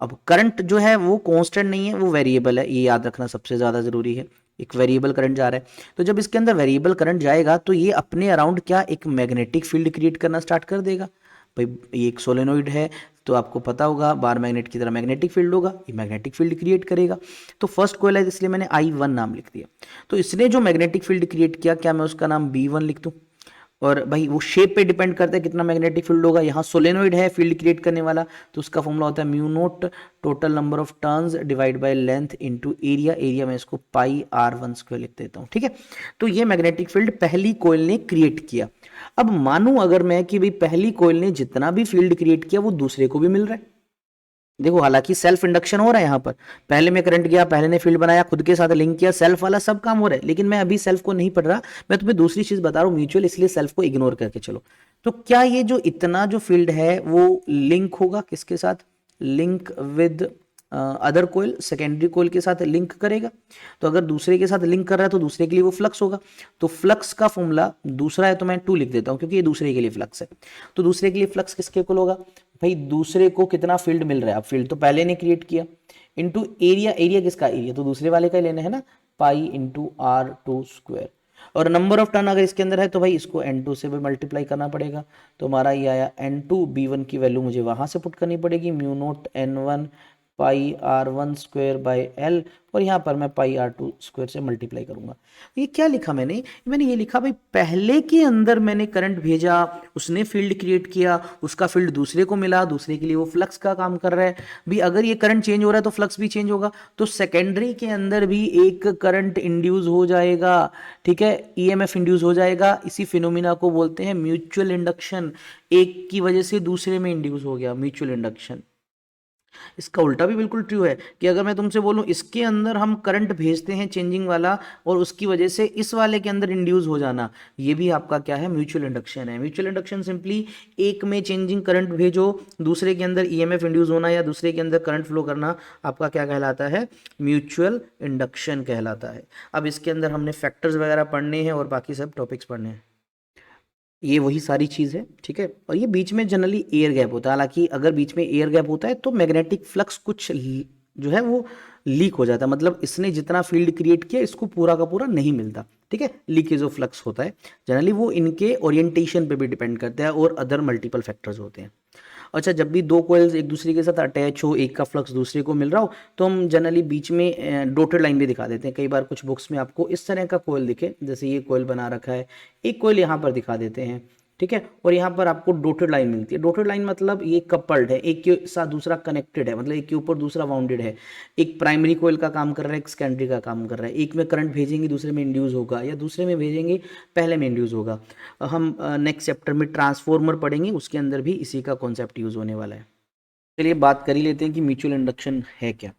अब करंट जो है वो कांस्टेंट नहीं है, वो वेरिएबल है, ये याद रखना सबसे ज़्यादा ज़रूरी है, एक वेरिएबल करंट जा रहा है। तो जब इसके अंदर वेरिएबल करंट जाएगा तो ये अपने अराउंड क्या एक मैग्नेटिक फील्ड क्रिएट करना स्टार्ट कर देगा। भाई ये एक सोलेनोइड है, तो आपको पता होगा बार मैग्नेट की तरह मैग्नेटिक फील्ड होगा, ये मैग्नेटिक फील्ड क्रिएट करेगा। तो फर्स्ट कोयल है इसलिए मैंने I1 नाम लिख दिया। तो इसने जो मैग्नेटिक फील्ड क्रिएट किया, क्या मैं उसका नाम B1 लिख दूँ? और भाई वो शेप पे डिपेंड करता है कितना मैग्नेटिक फील्ड होगा, यहाँ सोलेनोइड है फील्ड क्रिएट करने वाला, तो उसका फॉर्मूला होता है mu note total number of turns divide by length into area, area में इसको पाई R1 स्क्वायर लिख देता हूँ। ठीक है, तो ये मैग्नेटिक फील्ड पहली कोयल ने क्रिएट किया। अब मानूं अगर मैं कि भाई पहली कोयल ने जितना भी फील्ड क्रिएट किया वो दूसरे को भी मिल रहा है। देखो हालांकि सेल्फ इंडक्शन हो रहा है, यहाँ पर पहले में करंट गया, पहले ने फील्ड बनाया, खुद के साथ लिंक किया, सेल्फ वाला सब काम हो रहा है, लेकिन मैं अभी सेल्फ को नहीं पढ़ रहा, मैं तुम्हें दूसरी चीज बता रहा हूँ म्यूचुअल, इसलिए सेल्फ को इग्नोर करके चलो। तो क्या ये जो इतना जो फील्ड है वो लिंक होगा किसके साथ, link with other coil, secondary coil के साथ लिंक करेगा। तो अगर दूसरे के साथ लिंक कर रहा है तो दूसरे के लिए वो फ्लक्स होगा। तो फ्लक्स का फॉर्मूला दूसरा है, तो मैं 2 लिख देता हूँ क्योंकि ये दूसरे के लिए फ्लक्स है। तो दूसरे के लिए फ्लक्स किसके इक्वल होगा, भाई दूसरे को कितना फील्ड मिल रहा है, अब फील्ड तो पहले ने क्रिएट किया, इंटू एरिया, एरिया किसका, एरिया तो दूसरे वाले का ही लेना है ना, पाई इंटू R2 स्क्वायर। और नंबर ऑफ टर्न अगर इसके अंदर है तो भाई इसको N2 से भी मल्टीप्लाई करना पड़ेगा। तो हमारा ये आया N2, B1 की वैल्यू मुझे वहां से पुट करनी पड़ेगी, mu naught N1 pi R1 square by L, और यहाँ पर मैं पाई R2 स्क्वायर से मल्टीप्लाई करूंगा। ये क्या लिखा मैंने ये लिखा भाई पहले के अंदर मैंने करंट भेजा, उसने फील्ड क्रिएट किया, उसका फील्ड दूसरे को मिला, दूसरे के लिए वो फ्लक्स का काम कर रहा है। भी अगर ये करंट चेंज हो रहा है तो फ्लक्स भी चेंज होगा, तो सेकेंडरी के अंदर भी एक करंट इंड्यूस हो जाएगा। ठीक है, EMF इंड्यूस हो जाएगा, इसी फिनोमिना को बोलते हैं म्यूचुअल इंडक्शन। एक की वजह से दूसरे में इंड्यूस हो गया, म्यूचुअल इंडक्शन। इसका उल्टा भी बिल्कुल ट्रू है कि अगर मैं तुमसे बोलूं इसके अंदर हम करंट भेजते हैं चेंजिंग वाला और उसकी वजह से इस वाले के अंदर इंड्यूस हो जाना, ये भी आपका क्या है, म्यूचुअल इंडक्शन है। म्यूचुअल इंडक्शन सिंपली एक में चेंजिंग करंट भेजो, दूसरे के अंदर ईएमएफ इंड्यूस होना या दूसरे के अंदर करंट फ्लो करना, आपका क्या कहलाता है, म्यूचुअल इंडक्शन कहलाता है। अब इसके अंदर हमने फैक्टर्स वगैरह पढ़ने हैं और बाकी सब टॉपिक्स पढ़ने हैं, ये वही सारी चीज़ है, ठीक है। और ये बीच में जनरली एयर गैप होता है, हालांकि अगर बीच में एयर गैप होता है तो मैग्नेटिक फ्लक्स कुछ जो है वो लीक हो जाता है, मतलब इसने जितना फील्ड क्रिएट किया इसको पूरा का पूरा नहीं मिलता, ठीक है। लीकेज ऑफ फ्लक्स होता है जनरली, वो इनके ओरिएंटेशन पे भी डिपेंड करता है और अदर मल्टीपल फैक्टर्स होते हैं। अच्छा, जब भी दो कॉइल्स एक दूसरे के साथ अटैच हो, एक का फ्लक्स दूसरे को मिल रहा हो, तो हम जनरली बीच में डॉटेड लाइन भी दिखा देते हैं। कई बार कुछ बुक्स में आपको इस तरह का कॉइल दिखे, जैसे ये कॉइल बना रखा है, एक कॉइल यहाँ पर दिखा देते हैं, ठीक है, और यहाँ पर आपको डॉटेड लाइन मिलती है। डॉटेड लाइन मतलब ये कपल्ड है, एक के साथ दूसरा कनेक्टेड है, मतलब एक के ऊपर दूसरा बाउंडेड है। एक प्राइमरी कॉइल का काम कर रहा है, एक सेकेंडरी का काम कर रहा है। एक में करंट भेजेंगे दूसरे में इंड्यूस होगा, या दूसरे में भेजेंगे पहले में इंड्यूस होगा। हम नेक्स्ट चैप्टर में ट्रांसफॉर्मर पढ़ेंगे, उसके अंदर भी इसी का कॉन्सेप्ट यूज होने वाला है। चलिए बात कर ही लेते हैं कि म्यूचुअल इंडक्शन है क्या।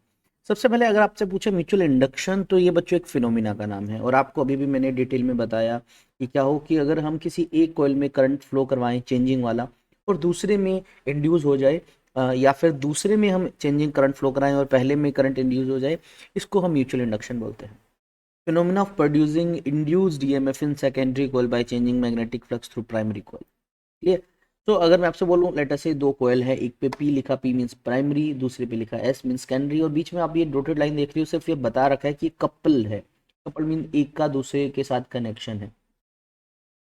सबसे पहले अगर आपसे पूछे म्यूचुअल इंडक्शन, तो ये बच्चों एक फिनोमिना का नाम है, और आपको अभी भी मैंने डिटेल में बताया कि क्या हो कि अगर हम किसी एक कॉइल में करंट फ्लो करवाएं चेंजिंग वाला और दूसरे में इंड्यूस हो जाए, या फिर दूसरे में हम चेंजिंग करंट फ्लो कराएं और पहले में करंट इंड्यूस हो जाए, इसको हम म्यूचुअल इंडक्शन बोलते हैं। Phenomena of producing induced EMF in secondary coil by changing magnetic flux through primary coil. Clear. तो अगर मैं आपसे बोलूं, लेट अस से दो कोयल है, एक पे P लिखा, P मींस प्राइमरी, दूसरे पे लिखा S मींस सेकेंडरी, और बीच में आप ये डॉटेड लाइन देख रही हो, सिर्फ ये बता रखा है कि कपल है। कपल मीन एक का दूसरे के साथ कनेक्शन है।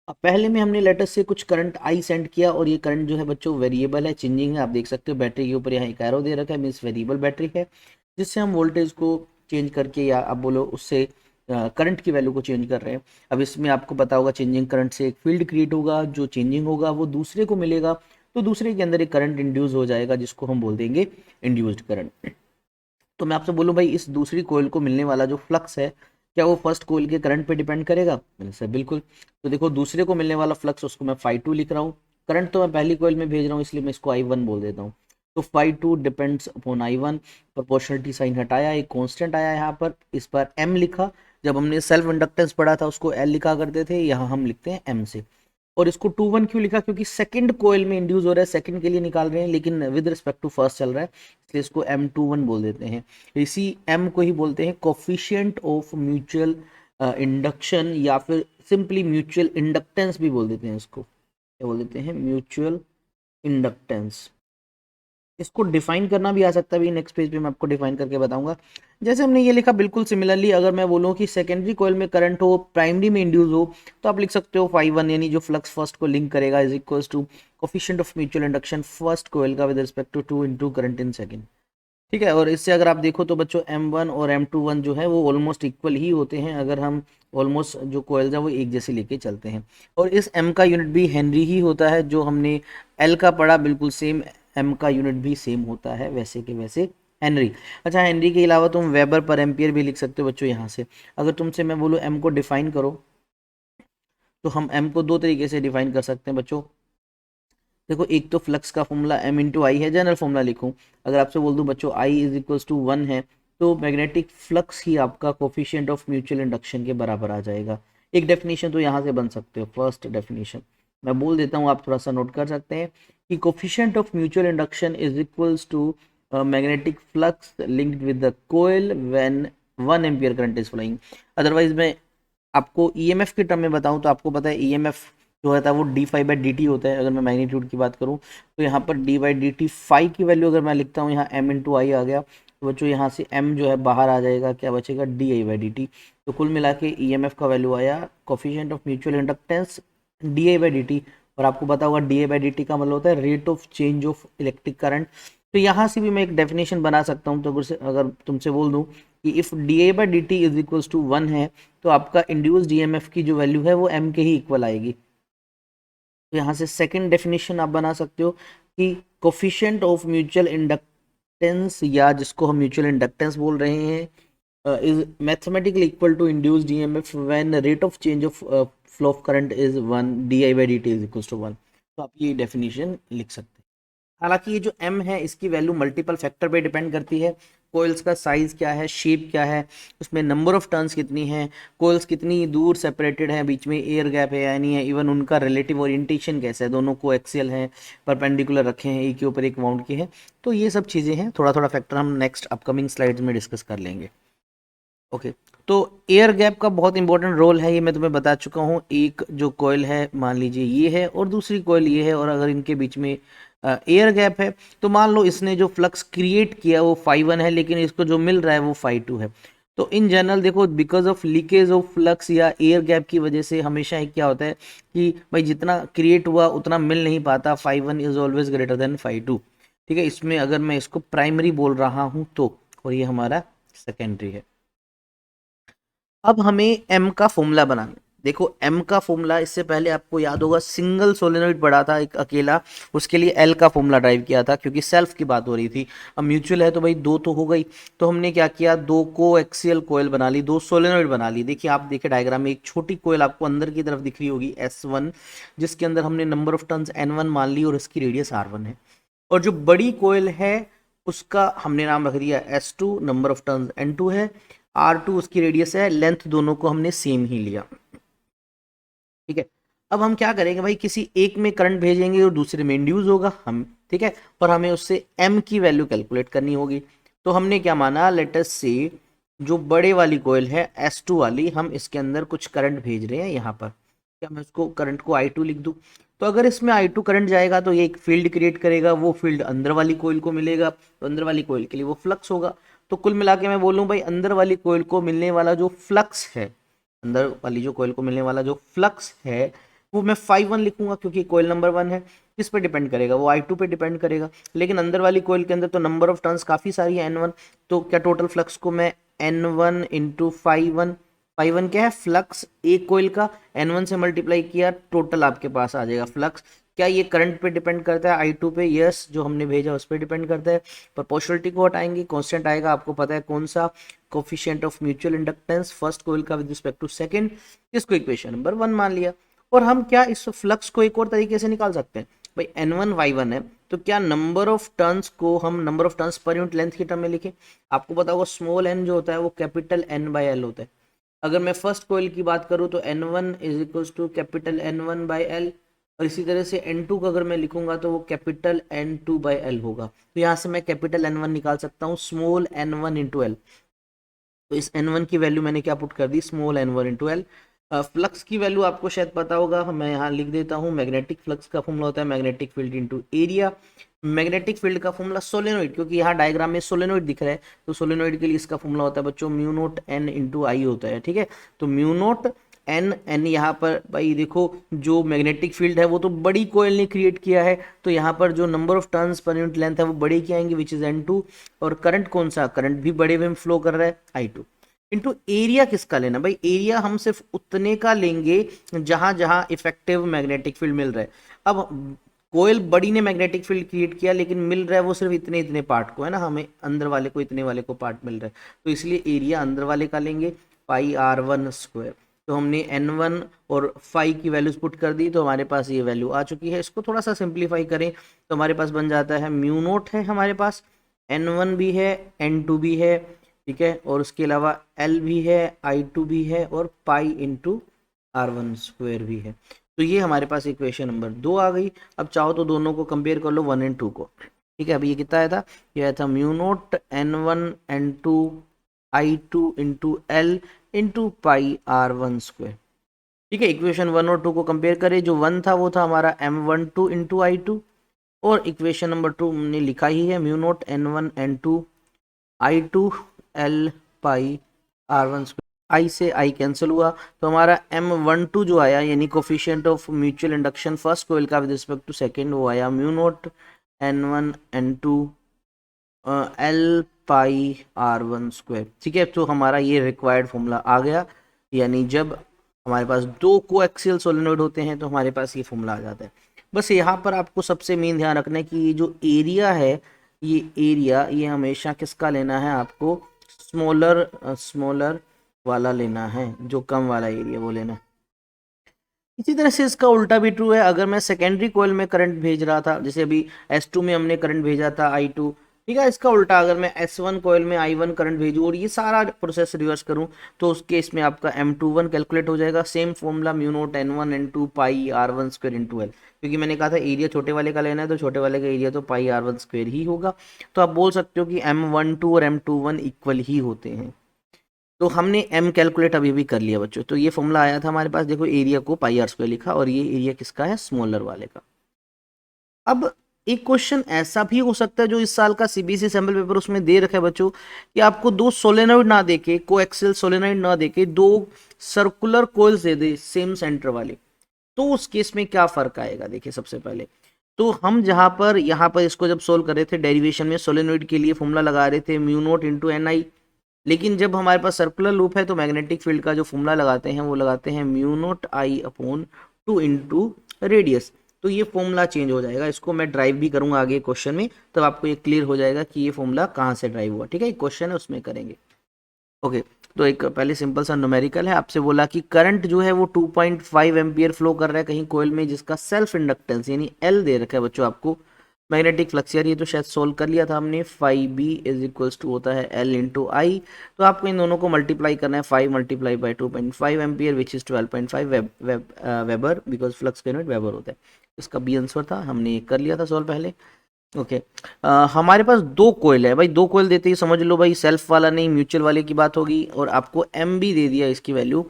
अब पहले में हमने लेटर से कुछ करंट आई सेंड किया, और ये करंट जो है बच्चों वेरिएबल है, चेंजिंग है। आप देख सकते हो बैटरी के ऊपर यहाँ एक एरो दे रखा है, मीन्स वेरिएबल बैटरी है, जिससे हम वोल्टेज को चेंज करके, या आप बोलो उससे करंट की वैल्यू को चेंज कर रहे हैं। अब इसमें आपको पता होगा चेंजिंग करंट से एक फील्ड क्रिएट होगा, जो चेंजिंग होगा वो दूसरे को मिलेगा, तो दूसरे के अंदर एक करंट इंड्यूस हो जाएगा, जिसको हम बोल देंगे इंड्यूस्ड करंट। तो मैं आपसे बोलूँ भाई, इस दूसरी कोयल को मिलने वाला जो फ्लक्स है, क्या वो फर्स्ट कोयल के करंट पे डिपेंड करेगा? मैंने सर बिल्कुल। तो देखो, दूसरे को मिलने वाला फ्लक्स, उसको मैं फाई टू लिख रहा हूँ। करंट तो मैं पहली कोयल में भेज रहा हूँ, इसलिए मैं इसको I1 बोल देता हूँ। तो phi two depends upon I1। Proportionality sign हटाया, एक कॉन्स्टेंट आया यहाँ पर, इस पर M लिखा। जब हमने सेल्फ इंडक्टेंस पढ़ा था उसको L लिखा करते थे, यहाँ हम लिखते हैं M से। और इसको 2-1 क्यों लिखा? क्योंकि सेकंड कोयल में इंड्यूस हो रहा है, सेकंड के लिए निकाल रहे हैं, लेकिन विद रिस्पेक्ट टू फर्स्ट चल रहा है, इसलिए इसको M21 बोल देते हैं। इसी M को ही बोलते हैं कोफिशिएंट ऑफ म्यूचुअल इंडक्शन, या फिर सिंपली म्यूचुअल इंडक्टेंस भी बोल देते हैं इसको। क्या बोल देते हैं? Mutual inductance. इसको डिफाइन करना भी आ सकता है, भी नेक्स्ट पेज पे मैं आपको डिफाइन करके बताऊंगा। जैसे हमने ये लिखा, बिल्कुल सिमिलरली अगर मैं बोलूँ कि सेकेंडरी कॉइल में करंट हो, प्राइमरी में इंड्यूस हो, तो आप लिख सकते हो फाई वन, यानी जो फ्लक्स फर्स्ट को लिंक करेगा, is equals to coefficient of mutual induction first coil का with respect to 2 into current in second. ठीक है। और इससे अगर आप देखो तो बच्चों, M1 और M21 जो है वो ऑलमोस्ट इक्वल ही होते हैं, अगर हम ऑलमोस्ट जो कॉइल्स हैं वो एक जैसे लेके चलते हैं। और इस M का यूनिट भी हेनरी ही होता है, जो हमने L का पढ़ा बिल्कुल सेम, M का यूनिट भी सेम होता है वैसे के वैसे, हेनरी। अच्छा, हेनरी के अलावा तुम वेबर पर एम्पियर भी लिख सकते हो बच्चों यहाँ से। अगर तुमसे मैं बोलूँ M को डिफाइन करो, तो हम M को दो तरीके से डिफाइन कर सकते हैं बच्चों। देखो, एक तो फ्लक्स का फॉर्मूला M इंटू आई है, जनरल फॉर्मूला लिखूं। अगर आपसे बोल दूं बच्चों I इज इक्वल्स टू 1 है, तो मैग्नेटिक फ्लक्स ही आपका कोफिशिएंट ऑफ म्यूचुअल इंडक्शन के बराबर आ जाएगा। एक डेफिनेशन तो यहाँ से बन सकते हो, फर्स्ट डेफिनेशन मैं बोल देता हूँ, आप थोड़ा सा नोट कर सकते हैं कि coefficient of mutual induction is equals to magnetic flux linked with the coil when 1 ampere current is flowing. Otherwise मैं आपको ईएमएफ के टर्म में बताऊं तो आपको पता है ईएमएफ जो होता है वो D phi by D T होता है। अगर मैं मैग्नीट्यूड की बात करूं, तो यहाँ पर D by D T phi की वैल्यू अगर मैं लिखता हूँ, यहाँ एम इंटू आई आ गया, तो बच्चों यहाँ से एम जो है बाहर आ जाएगा, क्या बचेगा? D I by D T. तो कुल मिला के ईएमएफ का वैल्यू आया coefficient of mutual inductance D I by D T. और आपको पता होगा D I by D T का मतलब होता है rate of change of electric current. तो यहाँ से भी मैं एक डेफिनेशन बना सकता हूँ। तो अगर तुमसे बोल दूँ कि if D I by D T is equals to 1 है, तो आपका इंड्यूस्ड ईएमएफ की जो वैल्यू है वो एम के ही इक्वल आएगी। तो यहाँ से सेकंड डेफिनेशन आप बना सकते हो कि कोफिशिएंट ऑफ म्यूचुअल इंडक्टेंस, या जिसको हम म्यूचुअल इंडक्टेंस बोल रहे हैं, is mathematically equal to induced EMF when rate of change of flow of current is 1, D I by D T is equal to 1। तो आप ये डेफिनेशन लिख सकते हैं। हालांकि ये जो m है इसकी वैल्यू मल्टीपल फैक्टर पे डिपेंड करती है। कोइल्स का साइज क्या है, शेप क्या है, उसमें नंबर ऑफ टर्न्स कितनी है, कोइल्स कितनी दूर सेपरेटेड है, बीच में एयर गैप है या नहीं है, इवन उनका रिलेटिव ओरिएंटेशन कैसा है, दोनों को एक्सियल है, परपेंडिकुलर रखे हैं, एक के ऊपर एक माउंट के हैं। तो ये सब चीज़ें हैं, थोड़ा थोड़ा फैक्टर हम नेक्स्ट अपकमिंग स्लाइड्स में डिस्कस कर लेंगे। ओके, तो एयर गैप का बहुत इंपॉर्टेंट रोल है, ये मैं तुम्हें बता चुका हूँ। एक जो कॉइल है मान लीजिए ये है और दूसरी कॉइल ये है, और अगर इनके बीच में एयर गैप है तो मान लो इसने जो फ्लक्स क्रिएट किया वो φ1 है, लेकिन इसको जो मिल रहा है वो φ2 है। तो इन जनरल देखो, because of leakage of flux या एयर गैप की वजह से हमेशा ही क्या होता है कि भाई जितना क्रिएट हुआ उतना मिल नहीं पाता, φ1 इज ऑलवेज ग्रेटर देन φ2। ठीक है, इसमें अगर मैं इसको प्राइमरी बोल रहा हूँ तो, और ये हमारा सेकेंडरी है। अब हमें m का फॉर्मूला बनाना है। देखो m का फॉर्मूला, इससे पहले आपको याद होगा सिंगल सोलेनोइड पढ़ा था एक अकेला, उसके लिए l का फॉर्मूला ड्राइव किया था क्योंकि सेल्फ की बात हो रही थी। अब म्यूचुअल है तो भाई दो तो हो गई, तो हमने क्या किया, दो को एक्सियल कोयल बना ली, दो सोलेनोइड बना ली। देखिए आप देखिए डायग्राम में एक छोटी कोयल आपको अंदर की तरफ दिख रही होगी S1, जिसके अंदर हमने नंबर ऑफ टर्न्स N1 मान ली और इसकी रेडियस R1 है। और जो बड़ी कोयल है उसका हमने नाम रख दिया S2, number of turns N2 है, R2 उसकी रेडियस है, लेंथ दोनों को हमने सेम ही लिया। ठीक है, अब हम क्या करेंगे भाई, किसी एक में करंट भेजेंगे और दूसरे में इंड्यूस होगा हम, ठीक है, और हमें उससे m की वैल्यू कैलकुलेट करनी होगी। तो हमने क्या माना, लेट अस से जो बड़े वाली कोयल है S2 वाली, हम इसके अंदर कुछ करंट भेज रहे हैं यहाँ पर, क्या मैं उसको करंट को I2 लिख दूं। तो अगर इसमें I2 करंट जाएगा तो ये एक फील्ड क्रिएट करेगा, वो फील्ड अंदर वाली कोयल को मिलेगा, तो अंदर वाली कोयल के लिए वो फ्लक्स होगा। तो कुल मिला के मैं बोलूँ भाई, अंदर वाली कोयल को मिलने वाला जो फ्लक्स है, अंदर वाली जो कोयल को मिलने वाला जो फ्लक्स है वो मैं φ1 लिखूंगा क्योंकि कोयल नंबर 1 है। किस पे डिपेंड करेगा, वो I2 पे डिपेंड करेगा। लेकिन अंदर वाली कोयल के अंदर तो नंबर ऑफ टर्न्स काफ़ी सारी है N1, तो क्या टोटल फ्लक्स को मैं N1 इंटू φ1, φ1 क्या है, फ्लक्स एक कोयल का, N1 से मल्टीप्लाई किया, टोटल आपके पास आ जाएगा फ्लक्स। क्या ये करंट पे डिपेंड करता है I2 पे, यस, जो हमने भेजा उस पर डिपेंड करता है। प्रोपोर्शनलिटी को हटाएंगे, कांस्टेंट आएगा, आपको पता है कौन सा, coefficient of mutual inductance first coil का विद रिस्पेक्ट टू सेकंड, इसको इक्वेशन नंबर 1 मान लिया। और हम क्या इस फ्लक्स को एक और तरीके से निकाल सकते हैं भाई, N1 Y1 है तो क्या नंबर ऑफ टर्न्स को हम number of turns per unit length की टर्म में लिखें। आपको पता होगा स्मॉल n जो होता है वो कैपिटल N बाय L होता है। अगर मैं फर्स्ट कोइल की बात करूं तो N1 is equal to capital N1 by L, और इसी तरह से N2 का अगर मैं लिखूंगा तो वो कैपिटल N2 बाय L होगा। तो यहाँ से मैं कैपिटल N1 निकाल सकता हूँ स्मॉल N1 इंटू L। तो इस N1 की वैल्यू मैंने क्या पुट कर दी, small N1 into L। Flux की वैल्यू आपको शायद पता होगा, मैं यहाँ लिख देता हूँ, मैग्नेटिक फ्लक्स का फॉर्मूला होता है magnetic field into area. Magnetic field का फॉर्मूला सोलेनोइड, क्योंकि यहाँ डायग्राम में सोलेनोइड दिख रहा है, तो सोलेनोइड के लिए इसका फॉर्मूला होता है बच्चों म्यू नोट एन इंटू आई होता है। ठीक है, तो म्यू नोट एन, एन यहाँ पर भाई देखो जो मैग्नेटिक फील्ड है वो तो बड़ी कोयल ने क्रिएट किया है, तो यहाँ पर जो number of turns per unit length है वो बड़े की आएंगे विच इज N2, और करंट कौन सा, करंट भी बड़े में फ्लो कर रहा है I2 इंटू एरिया। किसका लेना भाई, एरिया हम सिर्फ उतने का लेंगे जहां जहां इफेक्टिव मैग्नेटिक फील्ड मिल रहा है। अब कोयल बड़ी ने मैग्नेटिक फील्ड क्रिएट किया लेकिन मिल रहा है वो सिर्फ इतने इतने पार्ट को है ना, हमें अंदर वाले को इतने वाले को पार्ट मिल रहा है, तो इसलिए एरिया अंदर वाले का लेंगे πr1²। तो हमने N1 और फाई की वैल्यूज पुट कर दी तो हमारे पास ये वैल्यू आ चुकी है। इसको थोड़ा सा सिंप्लीफाई करें तो हमारे पास बन जाता है म्यू नोट है हमारे पास, N1 भी है, N2 भी है, ठीक है, और उसके अलावा L भी है, I2 भी है, और पाई इंटू R1² भी है। तो ये हमारे पास इक्वेशन नंबर 2 आ गई। अब चाहो तो दोनों को कंपेयर कर लो 1 एंड 2 को। ठीक है, अभी ये कितना आया था, ये आया था mu note N1 N2 I2 into L into pi R1²। ठीक है, इक्वेशन 1 और 2 को कंपेयर करें, जो 1 था वो था हमारा M12 इंटू I2, और इक्वेशन नंबर 2 हमने लिखा ही है mu note N1 N2 I2 L पाई R1²। आई से आई कैंसिल हुआ तो हमारा M12 जो आया यानी coefficient of mutual induction first coil का विद रिस्पेक्ट टू सेकंड, वो आया mu note N1 N2 L पाई R1²। ठीक है, तो हमारा ये रिक्वायर्ड फॉर्मूला आ गया, यानी जब हमारे पास दो कोएक्सियल सोलेनोइड होते हैं तो हमारे पास ये फॉर्मूला आ जाता है। बस यहाँ पर आपको सबसे मेन ध्यान रखना है कि ये जो एरिया है, ये एरिया ये हमेशा किसका लेना है, आपको स्मॉलर वाला लेना है, जो कम वाला एरिया वो लेना है। इसी तरह से इसका उल्टा भी ट्रू है। अगर मैं सेकेंडरी कोयल में करंट भेज रहा था, जैसे अभी S2 में हमने करंट भेजा था I2, ठीक है, इसका उल्टा अगर मैं S1 कोयल में I1 करंट भेजूँ और ये सारा प्रोसेस रिवर्स करूँ, तो उस केस में आपका M21 कैलकुलेट हो जाएगा। Same formula mu naught N1 N2 पाई R1 स्क्वायर इंटू L, क्योंकि मैंने कहा था एरिया छोटे वाले का लेना है, तो छोटे वाले का एरिया तो पाई R1 स्क्वायर ही होगा। तो आप बोल सकते हो कि M12 और M21 इक्वल ही होते हैं। तो हमने m कैलकुलेट अभी भी कर लिया बच्चों। तो ये फॉर्मूला आया था हमारे पास, देखो एरिया को पाई आर स्क्वायर लिखा, और ये एरिया किसका है, स्मॉलर वाले का। अब एक क्वेश्चन ऐसा भी हो सकता है जो इस साल का सीबीएसई सैम्पल पेपर उसमें दे रखा है बच्चों, कि आपको दो सोलेनॉइड ना देके, कोएक्सियल सोलेनॉइड ना देके, दो सर्कुलर कोइल्स दे दे सेम सेंटर वाले, तो उस केस में क्या फर्क आएगा। देखिए सबसे पहले तो हम जहां पर यहाँ पर इसको जब सोल्व कर रहे थे डेरिवेशन में, सोलेनॉइड के लिए फॉर्मूला लगा रहे थे म्यू नोट इंटू एन आई, लेकिन जब हमारे पास सर्कुलर लूप है तो मैग्नेटिक फील्ड का जो फॉर्मूला लगाते हैं वो लगाते हैं म्यू नोट आई अपॉन 2 इंटू रेडियस। तो ये फॉर्मूला चेंज हो जाएगा। इसको मैं ड्राइव भी करूंगा आगे क्वेश्चन में, तब आपको ये क्लियर हो जाएगा कि ये फॉर्मूला कहाँ से ड्राइव हुआ। ठीक है, एक क्वेश्चन है उसमें करेंगे। ओके, तो एक पहले सिंपल सा न्यूमेरिकल है। आपसे बोला कि करंट जो है वो 2.5 एम्पियर फ्लो कर रहा है कहीं कोयल में, जिसका सेल्फ इंडक्टेंस यानी एल दे रखा है बच्चों आपको। मैग्नेटिक फ्लक्स, यार ये तो शायद सोल्व कर लिया था हमने। 5b इज इक्वल्स टू होता है एल इंटू आई। तो आपको इन दोनों को मल्टीप्लाई करना है, 5 multiply by 2.5 ampere which is 12.5 weber, because flux का यूनिट वेबर होता है। इसका बी आंसर था, हमने ये कर लिया था सोल्व पहले। ओके, हमारे पास दो कोयल है भाई, दो कोयल देते ही समझ लो भाई सेल्फ वाला नहीं म्यूचुअल वाले की बात होगी, और आपको एम भी दे दिया इसकी वैल्यू।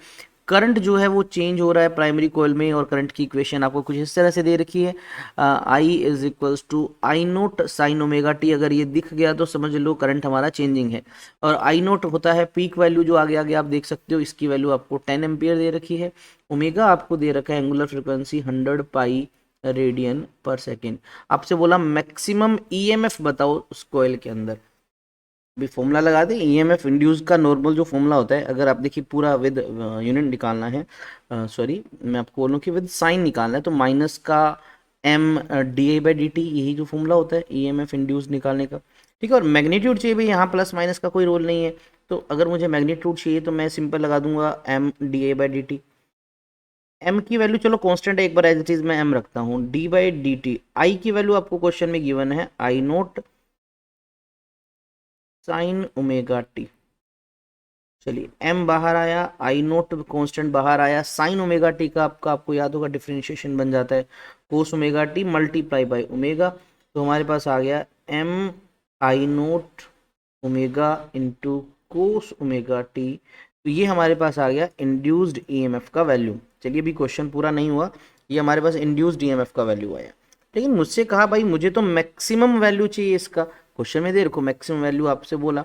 करंट जो है वो चेंज हो रहा है प्राइमरी कोयल में, और करंट की इक्वेशन आपको कुछ इस तरह से दे रखी है, I is equals to I naught sine omega T. अगर ये दिख गया तो समझ लो करंट हमारा चेंजिंग है, और आई नोट होता है पीक वैल्यू, जो आगे आगे आप देख सकते हो। इसकी वैल्यू आपको 10 एम्पियर दे रखी है। ओमेगा आपको दे रखा है एंगुलर फ्रिक्वेंसी 100 पाई रेडियन पर सेकेंड। आपसे बोला मैक्सिमम ईएमएफ बताओ उस कॉइल के अंदर। भी फॉर्मूला लगा दे, ईएमएफ इंड्यूस का नॉर्मल जो फॉर्मूला होता है, अगर आप देखिए पूरा विद यूनिट निकालना है, सॉरी मैं आपको बोलूँ कि विद साइन निकालना है, तो माइनस का M D A by D T, यही जो फॉर्मूला होता है ईएमएफ इंड्यूस निकालने का। ठीक है, और मैग्नीट्यूड चाहिए भाई, यहाँ प्लस माइनस का कोई रोल नहीं है। तो अगर मुझे मैग्नीट्यूड चाहिए तो मैं सिंपल लगा दूंगा M D A by D T. M की वैल्यू चलो कांस्टेंट है, एक बार एज इट इज मैं एम रखता हूँ। D by D T, I की वैल्यू आपको क्वेश्चन में गिवन है I naught sine omega T. चलिए एम बाहर आया, आई नोट कांस्टेंट बाहर आया, साइन ओमेगा टी का आपको याद होगा डिफरेंशिएशन बन जाता है cos omega T multiply by omega. तो हमारे पास आ गया M I naught omega into cos omega T. तो ये हमारे पास आ गया इंड्यूस्ड ईएमएफ का वैल्यू। चलिए अभी क्वेश्चन पूरा नहीं हुआ, ये हमारे पास इंड्यूस्ड ईएमएफ का वैल्यू आया। लेकिन मुझसे कहा भाई मुझे तो मैक्सिमम वैल्यू चाहिए इसका, क्वेश्चन में दे रखो मैक्सिमम वैल्यू आपसे बोला।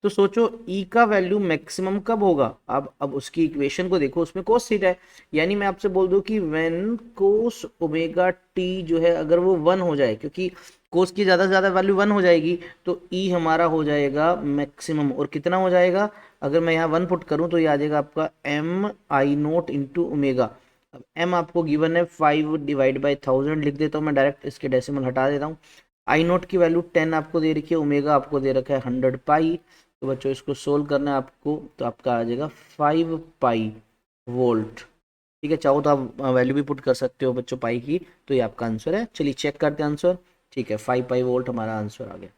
तो सोचो ई का वैल्यू मैक्सिमम कब होगा। अब उसकी इक्वेशन को देखो, उसमें कोस थीटा है, यानी मैं आपसे बोल दूं कि व्हेन कोस ओमेगा टी जो है अगर वो 1 हो जाए, क्योंकि कोस की ज़्यादा से ज़्यादा वैल्यू 1 हो जाएगी, तो ई हमारा हो जाएगा मैक्सिमम। और कितना हो जाएगा, अगर मैं यहाँ 1 पुट करूँ तो ये आ जाएगा आपका M I note into omega. अब एम आपको गिवन है 5 डिवाइड बाई 1000 लिख देता हूँ मैं, डायरेक्ट इसके डेसिमल हटा देता हूँ। आई नोट की वैल्यू 10 आपको दे रखी है, ओमेगा आपको दे रखा है 100 पाई। तो बच्चों इसको सोल्व करना है आपको, तो आपका आ जाएगा 5 पाई वोल्ट। ठीक है, चाहो तो आप वैल्यू भी पुट कर सकते हो बच्चों पाई की, तो ये आपका आंसर है। चलिए चेक करते हैं आंसर। ठीक है, 5 पाई वोल्ट हमारा आंसर आ गया।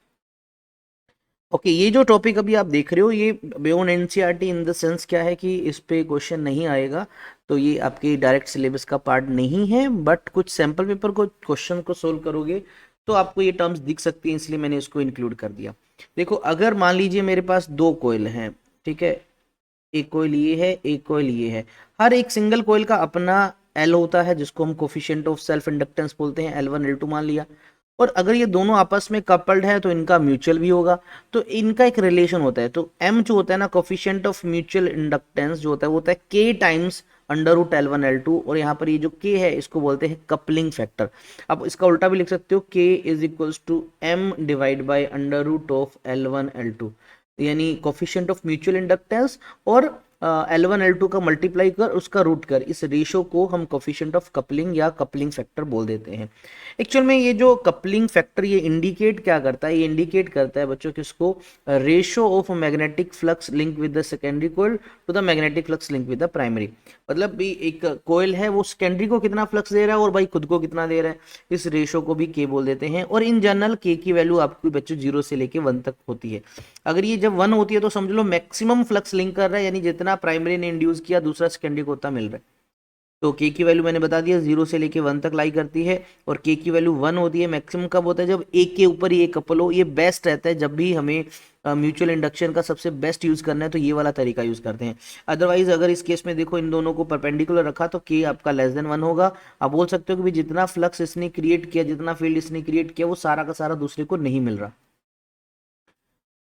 ओके, ये जो टॉपिक अभी आप देख रहे हो ये beyond NCERT in the sense क्या है कि इस पे क्वेश्चन नहीं आएगा, तो ये आपके डायरेक्ट सिलेबस का पार्ट नहीं है, बट कुछ सैम्पल पेपर को क्वेश्चन को सोल्व करोगे तो आपको ये टर्म्स दिख सकती हैं, इसलिए मैंने इसको इंक्लूड कर दिया। देखो अगर मान लीजिए मेरे पास दो कोयल हैं, ठीक है, एक कोयल ये है एक कोयल ये है, हर एक सिंगल कोयल का अपना एल होता है जिसको हम कोफिशिएंट ऑफ सेल्फ इंडक्टेंस बोलते हैं, L1 L2 मान लिया। और अगर ये दोनों आपस में कपल्ड है तो इनका म्यूचुअल भी होगा, तो इनका एक रिलेशन होता है। तो m जो होता है ना, कोफिशिएंट ऑफ म्यूचुअल इंडक्टेंस जो होता है वो होता है k times under root L1 L2, और यहाँ पर ये जो k है इसको बोलते हैं कपलिंग फैक्टर। अब इसका उल्टा भी लिख सकते हो, k is equals to m divide by under root of L1 L2, यानी कोफिशिएंट ऑफ म्यूचुअल इंडक्टेंस और L1 L2 का मल्टीप्लाई कर उसका रूट कर, इस रेशो को हम कोफिशिएंट ऑफ कपलिंग या कपलिंग फैक्टर बोल देते हैं। एक्चुअल में ये जो कपलिंग फैक्टर ये इंडिकेट क्या करता है, ये इंडिकेट करता है बच्चों किसको, ratio of magnetic flux link with the secondary coil to the magnetic flux link with the primary. मतलब भी एक कोयल है वो सेकेंडरी को कितना फ्लक्स दे रहा है और भाई खुद को कितना दे रहा है, इस रेशो को भी के बोल देते हैं। और इन जनरल के की वैल्यू आपकी बच्चों 0 से लेके 1 तक होती है। अगर ये जब 1 होती है तो समझ लो मैक्सिमम फ्लक्स लिंक कर रहा है, यानी जितना प्राइमरी ने इंड्यूस किया दूसरा सेकेंडरी को उतना मिल रहा है। तो के की वैल्यू मैंने बता दिया 0 से लेके 1 तक लाई करती है, और के की वैल्यू 1 होती है। मैक्सिमम कब होता है, जब एक के ऊपर ही एक कपल हो। ये बेस्ट रहता है जब भी हमें म्यूचुअल इंडक्शन का सबसे बेस्ट यूज करना है तो ये वाला तरीका यूज करते हैं। अदरवाइज अगर इस केस में देखो इन दोनों को परपेंडिकुलर रखा तो के आपका लेस देन 1 होगा। आप बोल सकते हो कि भी जितना फ्लक्स इसने क्रिएट किया, जितना फील्ड इसने क्रिएट किया, वो सारा का सारा दूसरे को नहीं मिल रहा।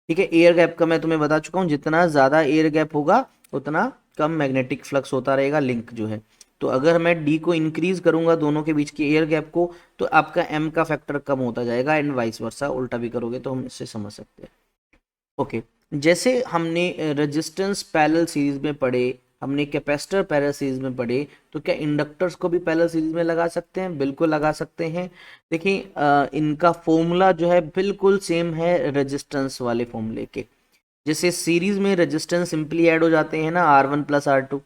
ठीक है, एयर गैप का मैं तुम्हें बता चुका हूं, जितना ज्यादा एयर गैप होगा उतना कम मैग्नेटिक फ्लक्स होता रहेगा लिंक जो है। तो अगर मैं डी को इंक्रीज करूंगा दोनों के बीच के एयर गैप को, तो आपका एम का फैक्टर कम होता जाएगा, एंड वाइस वर्सा, उल्टा भी करोगे तो हम इससे समझ सकते हैं। ओके, जैसे हमने रेजिस्टेंस पैरेलल सीरीज में पढ़े, हमने कैपेसिटर पैरेलल सीरीज में पढ़े, तो क्या इंडक्टर्स को भी पैरेलल सीरीज में लगा सकते हैं? बिल्कुल लगा सकते हैं। देखिए इनका फॉर्मूला जो है बिल्कुल सेम है रेजिस्टेंस वाले फॉर्मूले के। जैसे सीरीज में रेजिस्टेंस सिंपली ऐड हो जाते हैं ना, R1 + R2।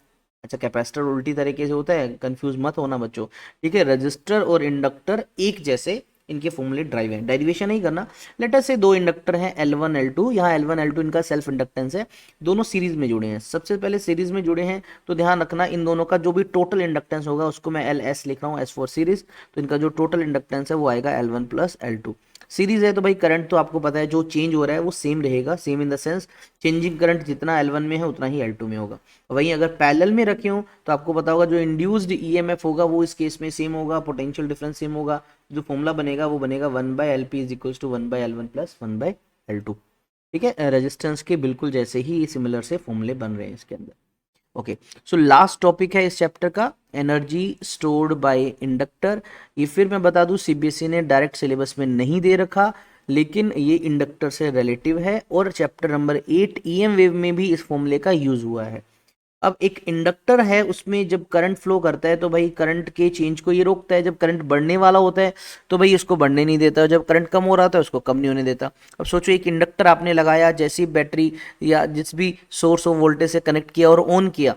अच्छा, कैपेसिटर उल्टी तरीके से होता है, कंफ्यूज मत होना बच्चों। ठीक है, रजिस्टर और इंडक्टर एक जैसे इनके फॉर्मूले ड्राइव हैं, डेरिवेशन नहीं करना। लेट अस से दो इंडक्टर हैं L1 L2, यहाँ L1 L2 इनका सेल्फ इंडक्टेंस है, दोनों सीरीज में जुड़े हैं। सबसे पहले सीरीज में जुड़े हैं तो ध्यान रखना इन दोनों का जो भी टोटल इंडक्टेंस होगा उसको मैं LS लिख रहा हूँ, S फॉर सीरीज। तो इनका जो टोटल इंडक्टेंस है वो आएगा L1 + L2। सीरीज है तो भाई करंट तो आपको पता है जो चेंज हो रहा है वो सेम रहेगा, same in the sense changing current जितना L1 में है उतना ही L2 में होगा। वहीं अगर पैरेलल में रखे हो तो आपको पता होगा जो इंड्यूस्ड ईएमएफ होगा वो इस केस में सेम होगा, पोटेंशियल डिफरेंस सेम होगा। जो फॉर्मूला बनेगा वो बनेगा 1/LP = 1/L1 + 1/L2। ठीक है, रेजिस्टेंस के बिल्कुल जैसे ही सिमिलर से फॉर्मूले बन रहे हैं इसके अंदर। ओके, सो लास्ट टॉपिक है इस चैप्टर का, एनर्जी स्टोर्ड बाय इंडक्टर। ये फिर मैं बता दूं सीबीएसई ने डायरेक्ट सिलेबस में नहीं दे रखा, लेकिन ये इंडक्टर से रिलेटिव है, और चैप्टर नंबर 8 ईएम वेव में भी इस फॉर्मूले का यूज हुआ है। अब एक इंडक्टर है, उसमें जब करंट फ्लो करता है तो भाई करंट के चेंज को ये रोकता है। जब करंट बढ़ने वाला होता है तो भाई इसको बढ़ने नहीं देता, जब करंट कम हो रहा था उसको कम नहीं होने देता। अब सोचो एक इंडक्टर आपने लगाया, जैसी बैटरी या जिस भी सोर्स ऑफ वोल्टेज से कनेक्ट किया और ऑन किया,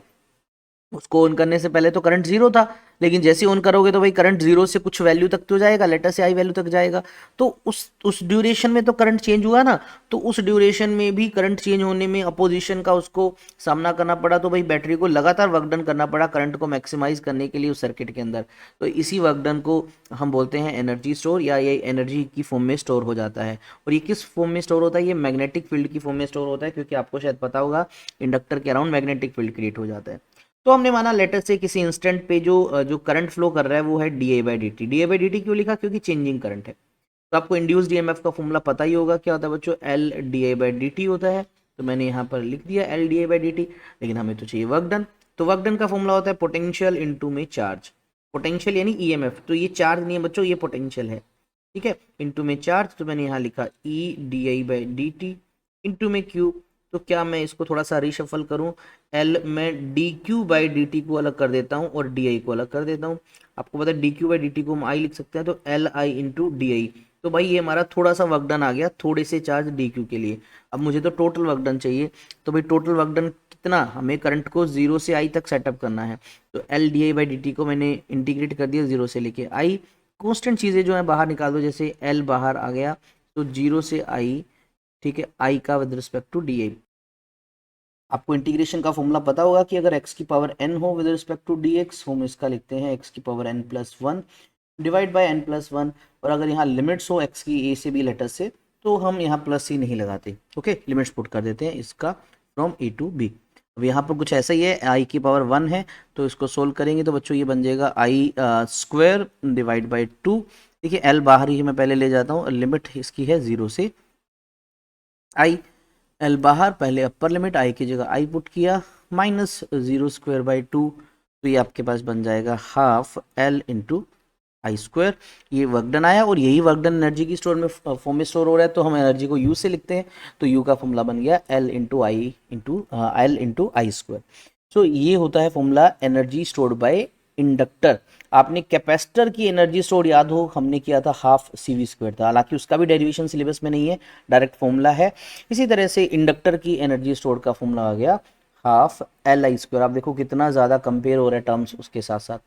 उसको ऑन करने से पहले तो करंट 0 था, लेकिन जैसे ही ऑन करोगे तो भाई करंट 0 से कुछ वैल्यू तक तो जाएगा, लेटर से आई वैल्यू तक जाएगा। तो उस ड्यूरेशन में तो करंट चेंज हुआ ना, तो उस ड्यूरेशन में भी करंट चेंज होने में अपोजिशन का उसको सामना करना पड़ा। तो भाई बैटरी को लगातार वर्क डन करना पड़ा करंट को मैक्सिमाइज करने के लिए उस सर्किट के अंदर। तो इसी वर्क डन को हम बोलते हैं एनर्जी स्टोर, या ये एनर्जी की फॉर्म में स्टोर हो जाता है। और ये किस फॉर्म में स्टोर होता है? ये मैग्नेटिक फील्ड की फॉर्म में स्टोर होता है, क्योंकि आपको शायद पता होगा इंडक्टर के अराउंड मैग्नेटिक फील्ड क्रिएट हो जाता है। तो हमने माना लेटर से किसी इंस्टेंट पे जो करंट फ्लो कर रहा है वो है dI/dt। dI/dt क्यों लिखा? क्योंकि चेंजिंग करंट है। तो आपको इंड्यूस्ड ईएमएफ का फॉर्मूला पता ही होगा, क्या होता है बच्चों? L/dI/dt होता है। तो मैंने यहाँ पर लिख दिया L/dI/dt, लेकिन हमें तो चाहिए वर्क डन। तो वर्क डन का फॉर्मूला होता है पोटेंशियल इनटू में चार्ज। पोटेंशियल यानी ईएमएफ, तो ये चार्ज नहीं है बच्चों, ये पोटेंशियल है। ठीक है, इनटू में चार्ज, तो मैंने यहाँ लिखा E/dI/dt इनटू में Q। तो क्या मैं इसको थोड़ा सा रिशफल करूं, L में dQ/dt को अलग कर देता हूं और di को अलग कर देता हूं। आपको पता है dQ/dt को हम I लिख सकते हैं, तो Li × di। तो भाई ये हमारा थोड़ा सा वर्क डन आ गया, थोड़े से चार्ज dQ के लिए। अब मुझे तो टोटल वर्क डन चाहिए, तो भाई टोटल वर्क डन कितना? हमें करंट को 0 से I तक सेटअप करना है। तो L di/dt को मैंने इंटीग्रेट कर दिया 0 से लेके I। कॉन्स्टेंट चीज़ें जो है बाहर निकाल दो, जैसे L बाहर आ गया तो 0 से I, ठीक है, I का विद रिस्पेक्ट टू डी। आपको इंटीग्रेशन का फॉर्मूला पता होगा कि अगर x की पावर n हो विद रिस्पेक्ट टू dx, हम इसका लिखते हैं x की power n+1 divide by n+1। और अगर यहाँ लिमिट्स हो x की a से b लेटर से, तो हम यहाँ प्लस ही नहीं लगाते। ओके, लिमिट्स पुट कर देते हैं इसका फ्रॉम a टू b। अब यहाँ पर कुछ ऐसा ही है, i की पावर 1 है, तो इसको सोल्व करेंगे तो बच्चों ये बन जाएगा i² डिवाइड बाई 2। देखिए l बाहर ही मैं पहले ले जाता हूँ, लिमिट इसकी है 0 से i। L बाहर, पहले अपर लिमिट I की जगह I पुट किया, -0²/2। तो ये आपके पास बन जाएगा ½ L × आई स्क्वायर, ये वर्क डन आया और यही वर्क डन एनर्जी की स्टोर में फॉर्म में स्टोर हो रहा है, तो हम एनर्जी को यू से लिखते हैं, तो यू का फॉर्मूला बन गया एल स्क्वायर। सो ये होता है formula energy stored bye inductor. आपने कैपेसिटर की एनर्जी स्टोर याद हो, हमने किया था हाफ सी वी स्क्वायर था, हालांकि उसका भी डेरिवेशन सिलेबस में नहीं है, डायरेक्ट फॉर्मूला है। इसी तरह से इंडक्टर की एनर्जी स्टोर का फॉर्मूला आ गया हाफ एल आई स्क्वायर। आप देखो कितना ज़्यादा कंपेयर हो रहा है टर्म्स उसके साथ साथ।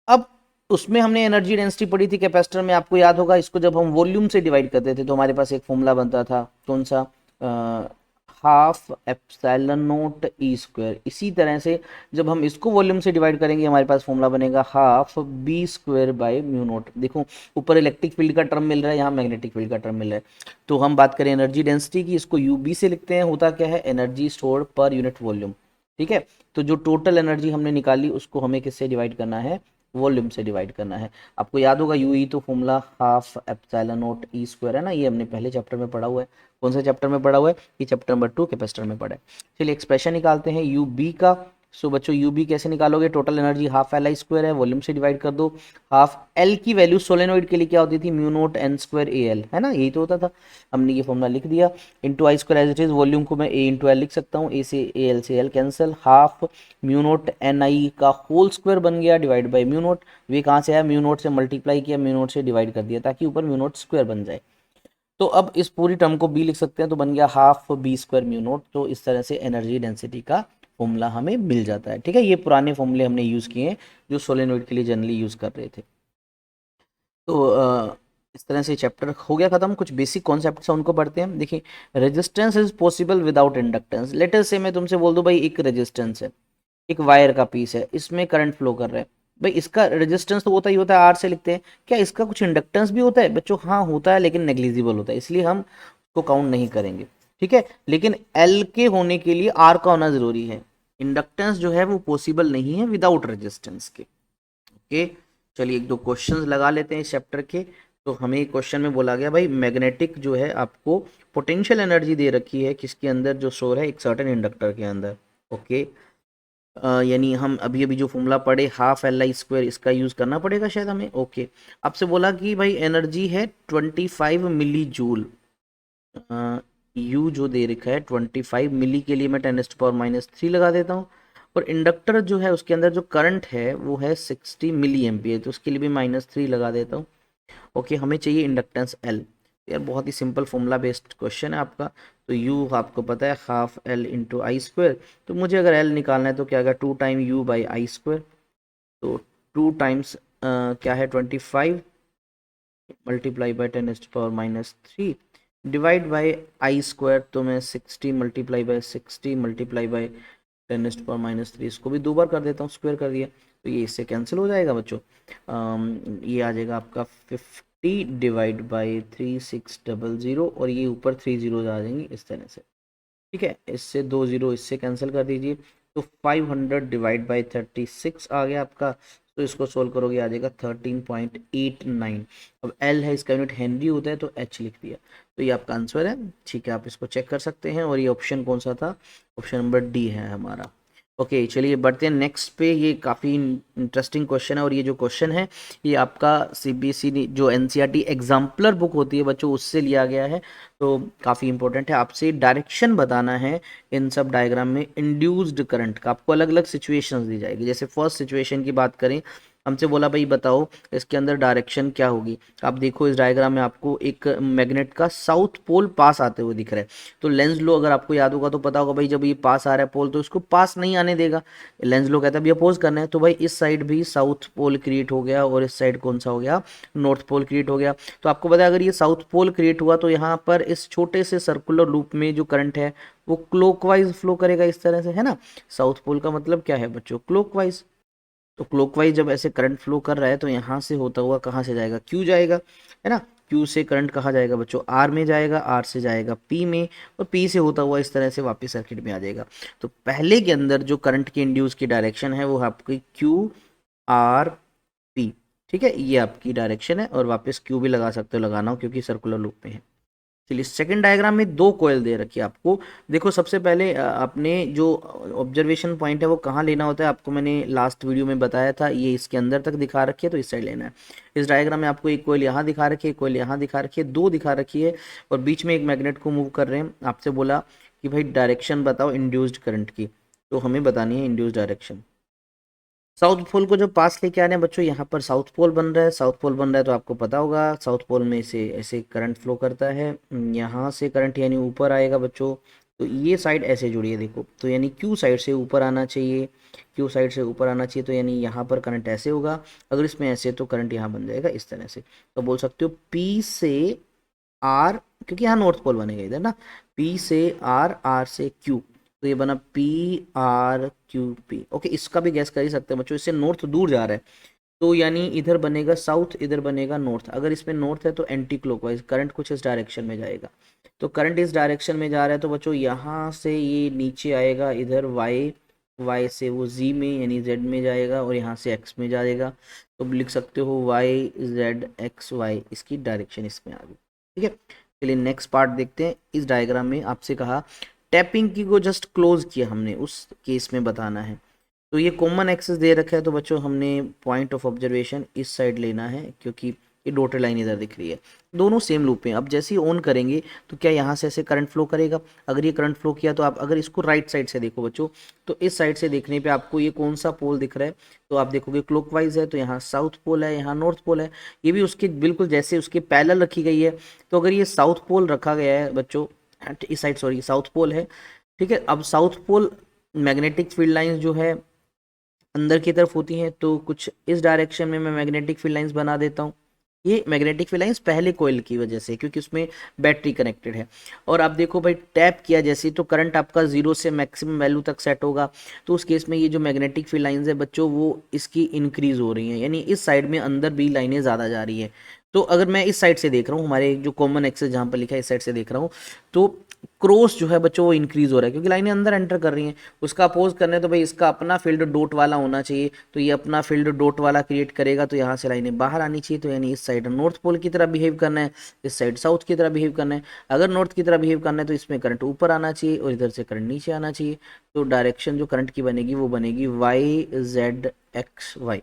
अब उसमें हमने एनर्जी डेंसिटी पढ़ी थी कैपेसिटर में, आपको याद होगा, इसको जब हम वॉल्यूम से डिवाइड करते थे तो हमारे पास एक फॉर्मूला बनता था, कौन सा, half epsilon note E square. इसी तरह से जब हम इसको वॉल्यूम से डिवाइड करेंगे हमारे पास फॉर्मूला बनेगा half B square by mu naught. देखो ऊपर इलेक्ट्रिक फील्ड का टर्म मिल रहा है, यहाँ मैग्नेटिक फील्ड का टर्म मिल रहा है। तो हम बात करें एनर्जी डेंसिटी की, इसको यू बी से लिखते हैं, होता क्या है, energy stored per unit volume. ठीक है, तो जो टोटल एनर्जी हमने निकाली उसको हमें किससे डिवाइड करना है, वॉल्यूम से डिवाइड करना है। आपको याद होगा यू ई तो formula half epsilon not E square है ना, ये हमने पहले चैप्टर में पढ़ा हुआ है। कौन सा चैप्टर में पढ़ा हुआ है, ये चैप्टर नंबर 2 कैपेसिटर में पढ़ा है। चलिए एक्सप्रेशन निकालते हैं यू बी का। सो बच्चों यू बी कैसे निकालोगे, total energy half L I square है, वॉल्यूम से डिवाइड कर दो। हाफ एल की वैल्यू सोलेनोइड के लिए क्या होती थी, mu naught N square A L, है ना, यही तो होता था। हमने ये फॉर्मूला लिख दिया, into I square as it is, volume को मैं ए इंटू एल लिख सकता हूँ, ए से ए एल से L cancel, half mu naught N I का होल स्क्वायर बन गया डिवाइड बाई म्यू नोट। वे कहाँ से आया, म्यू नोट से मल्टीप्लाई किया, म्यू नोट से डिवाइड कर दिया ताकि ऊपर म्यू नोट स्क्वायर बन जाए। तो अब इस पूरी टर्म को बी लिख सकते हैं, तो बन गया half B square mu naught. तो इस तरह से एनर्जी डेंसिटी का फॉर्मूला हमें मिल जाता है। ठीक है, ये पुराने फॉर्मूले हमने यूज़ किए हैं जो सोलेनोइड के लिए जनरली यूज़ कर रहे थे। तो इस तरह से चैप्टर हो गया खत्म। कुछ बेसिक कॉन्सेप्ट है उनको पढ़ते हैं। देखिए, resistance is possible without inductance. Later से मैं तुमसे बोल दूं भाई एक रेजिस्टेंस है, एक वायर का पीस है, इसमें करंट फ्लो कर रहा है, भाई इसका रेजिस्टेंस तो होता ही होता है, आर से लिखते हैं। क्या इसका कुछ इंडक्टेंस भी होता है बच्चों, हाँ होता है, लेकिन नेग्लिजिबल होता है, इसलिए हम उसको काउंट नहीं करेंगे। ठीक है, लेकिन एल के होने के लिए आर का होना जरूरी है। इंडक्टेंस जो है वो पॉसिबल नहीं है विदाउट रेजिस्टेंस के। ओके, चलिए एक दो क्वेश्चंस लगा लेते हैं इस चैप्टर के। तो हमें क्वेश्चन में बोला गया भाई मैग्नेटिक जो है आपको पोटेंशियल एनर्जी दे रखी है किसके अंदर, जो स्टोर है एक सर्टेन इंडक्टर के अंदर। ओके, यानी हम अभी अभी जो फॉर्मूला पढ़े हाफ एल आई स्क्वायर, इसका यूज़ करना पड़ेगा शायद हमें। ओके, आपसे बोला कि भाई एनर्जी है 25 मिली जूल, यू जो दे रखा है 25 मिली के लिए मैं 10⁻³ लगा देता हूँ। और इंडक्टर जो है उसके अंदर जो करंट है वो है 60 मिली एम्पियर, तो उसके लिए भी -3 लगा देता हूँ। ओके, हमें चाहिए इंडक्टेंस एल। यार बहुत ही सिंपल फॉर्मूला बेस्ड क्वेश्चन है आपका। तो यू आपको पता है half L into I square, तो मुझे अगर एल निकालना है तो क्या होगा, 2 time you by I square. तो 2 टाइम्स क्या है 25 multiply by 10⁻³ divide by I square, तो मैं 60 मल्टीप्लाई बाई 60 मल्टीप्लाई बाई 10⁻³ इसको भी 2 बार कर देता हूँ, स्क्वायर कर दिया, तो ये इससे कैंसिल हो जाएगा बच्चों। ये आ जाएगा आपका 50 डिवाइड बाई 3600, और ये ऊपर 3 जीरोज आ जाएंगी इस तरह से। ठीक है, इससे 2 जीरो इससे कैंसिल कर दीजिए, तो 500 डिवाइड बाई 36 आ गया आपका। तो इसको सोल्व करोगे आ जाएगा 13.89। अब एल है, इसका यूनिट हेनरी होता है, तो एच लिख दिया, तो ये आपका आंसर है। ठीक है, आप इसको चेक कर सकते हैं। और ये ऑप्शन कौन सा था, ऑप्शन नंबर डी है हमारा। ओके, चलिए बढ़ते हैं नेक्स्ट पे। ये काफ़ी इंटरेस्टिंग क्वेश्चन है, और ये जो क्वेश्चन है ये आपका सीबीएसई जो एनसीईआरटी एग्जाम्पलर बुक होती है बच्चों, उससे लिया गया है। तो काफ़ी इंपॉर्टेंट है, आपसे डायरेक्शन बताना है इन सब डायग्राम में। इंड्यूस्ड करंट का आपको अलग अलग सिचुएशंस दी जाएगी। जैसे फर्स्ट सिचुएशन की बात करें, हमसे बोला भाई बताओ इसके अंदर डायरेक्शन क्या होगी। आप देखो इस डायग्राम में आपको एक मैग्नेट का साउथ पोल पास आते हुए दिख रहा है। तो लेंस लो अगर आपको याद होगा तो पता होगा भाई जब ये पास आ रहा है पोल तो इसको पास नहीं आने देगा, लेंस लो कहता है भी अपोज करना है। तो भाई इस साइड भी साउथ पोल क्रिएट हो गया, और इस साइड कौन सा हो गया, नॉर्थ पोल क्रिएट हो गया। तो आपको पता है अगर ये साउथ पोल क्रिएट हुआ तो यहाँ पर इस छोटे से सर्कुलर लूप में जो करंट है वो क्लॉकवाइज फ्लो करेगा इस तरह से, है ना। साउथ पोल का मतलब क्या है बच्चों, क्लॉकवाइज। तो क्लॉकवाइज जब ऐसे करंट फ्लो कर रहा है तो यहाँ से होता हुआ कहाँ से जाएगा, क्यू जाएगा, है ना। क्यू से करंट कहाँ जाएगा बच्चों, आर में जाएगा, आर से जाएगा पी में, और पी से होता हुआ इस तरह से वापस सर्किट में आ जाएगा। तो पहले के अंदर जो करंट की इंड्यूस की डायरेक्शन है वो आपकी क्यू आर पी। ठीक है, ये आपकी डायरेक्शन है, और वापस क्यू भी लगा सकते हो, लगाना हो क्योंकि सर्कुलर लूप में है। चलिए सेकंड डायग्राम में दो कोयल दे रखी है आपको। देखो सबसे पहले अपने जो ऑब्जर्वेशन पॉइंट है वो कहाँ लेना होता है, आपको मैंने लास्ट वीडियो में बताया था। ये इसके अंदर तक दिखा रखी है तो इस साइड लेना है। इस डायग्राम में आपको एक कोयल यहाँ दिखा रखी है, एक कोयल यहाँ दिखा रखी है, दो दिखा रखी है और बीच में एक मैग्नेट को मूव कर रहे हैं। आपसे बोला कि भाई डायरेक्शन बताओ इंड्यूस्ड करंट की, तो हमें बतानी है इंड्यूस्ड डायरेक्शन। साउथ पोल को जो पास लेके आ रहे हैं बच्चों, यहाँ पर साउथ पोल बन रहा है। साउथ पोल बन रहा है तो आपको पता होगा साउथ पोल में से ऐसे करंट फ्लो करता है, यहाँ से करंट यानी ऊपर आएगा बच्चों। तो ये साइड ऐसे जुड़ी है देखो, तो यानी क्यू साइड से ऊपर आना चाहिए, क्यू साइड से ऊपर आना चाहिए, तो यानी यहाँ पर करंट ऐसे होगा। अगर इसमें ऐसे तो करंट यहाँ बन जाएगा इस तरह से। तो बोल सकते हो पी से आर, क्योंकि यहाँ नॉर्थ पोल बनेगा इधर ना, पी से आर, आर से क्यू, तो ये बना P R Q P. Okay, इसका भी गैस कर ही सकते हैं बच्चों, इससे नॉर्थ दूर जा रहा है तो यानी इधर बनेगा साउथ, इधर बनेगा नॉर्थ। अगर इसमें नॉर्थ है तो एंटी क्लॉकवाइज करंट कुछ इस डायरेक्शन में जाएगा। तो करंट इस डायरेक्शन में जा रहा है तो बच्चों यहाँ से ये नीचे आएगा इधर वाई, वाई से वो जी में यानी जेड में जाएगा और यहाँ से एक्स में जाएगा। तो लिख सकते हो वाई जेड एक्स वाई, इसकी डायरेक्शन इसमें आ गई। ठीक है, चलिए नेक्स्ट पार्ट देखते हैं। इस डायग्राम में आपसे कहा टैपिंग की को जस्ट क्लोज किया हमने, उस केस में बताना है। तो ये कॉमन एक्सिस दे रखा है तो बच्चों हमने पॉइंट ऑफ ऑब्जर्वेशन इस साइड लेना है, क्योंकि ये डॉटेड लाइन इधर दिख रही है। दोनों सेम लूप हैं। अब जैसे ही ऑन करेंगे तो क्या यहाँ से ऐसे करंट फ्लो करेगा। अगर ये करंट फ्लो किया तो आप अगर इसको राइट साइड से देखो बच्चों, तो इस साइड से देखने पे आपको ये कौन सा पोल दिख रहा है, तो आप देखोगे क्लॉकवाइज है, तो यहाँ साउथ पोल है, यहाँ नॉर्थ पोल है। ये भी उसके बिल्कुल जैसे उसके पैरेलल रखी गई है। तो अगर ये साउथ पोल रखा गया है बच्चों, इस साइड सॉरी साउथ पोल है, ठीक है। अब south pole magnetic field lines जो है अंदर की तरफ होती हैं, तो कुछ इस डायरेक्शन में मैं मैग्नेटिक फील्ड लाइंस बना देता हूँ। ये मैग्नेटिक फील्ड लाइंस पहले कोयल की वजह से, क्योंकि उसमें बैटरी कनेक्टेड है। और आप देखो भाई टैप किया जैसे तो करंट आपका 0 से मैक्सिमम वैल्यू तक सेट होगा। तो उस केस में ये जो मैग्नेटिक फील्ड लाइंस है बच्चों वो इसकी इंक्रीज हो रही हैं, यानी इस साइड में अंदर भी लाइनें ज़्यादा जा रही है। तो अगर मैं इस साइड से देख रहा हूँ, हमारे जो कॉमन एक्सेस जहाँ पर लिखा है इस साइड से देख रहा हूँ, तो क्रॉस जो है बच्चों वो इंक्रीज हो रहा है, क्योंकि लाइनें अंदर एंटर कर रही हैं। उसका अपोज करने तो भाई इसका अपना फील्ड डॉट वाला होना चाहिए, तो ये अपना फील्ड डॉट वाला क्रिएट करेगा, तो यहाँ से लाइनें बाहर आनी चाहिए। तो यानी इस साइड नॉर्थ पोल की तरह बिहेव करना है, इस साइड साउथ की तरह बिहेव करना है। अगर नॉर्थ की तरह बिहेव करना है तो इसमें करंट ऊपर आना चाहिए और इधर से करंट नीचे आना चाहिए। तो डायरेक्शन जो करंट की बनेगी वो बनेगी वाई जेड एक्स वाई।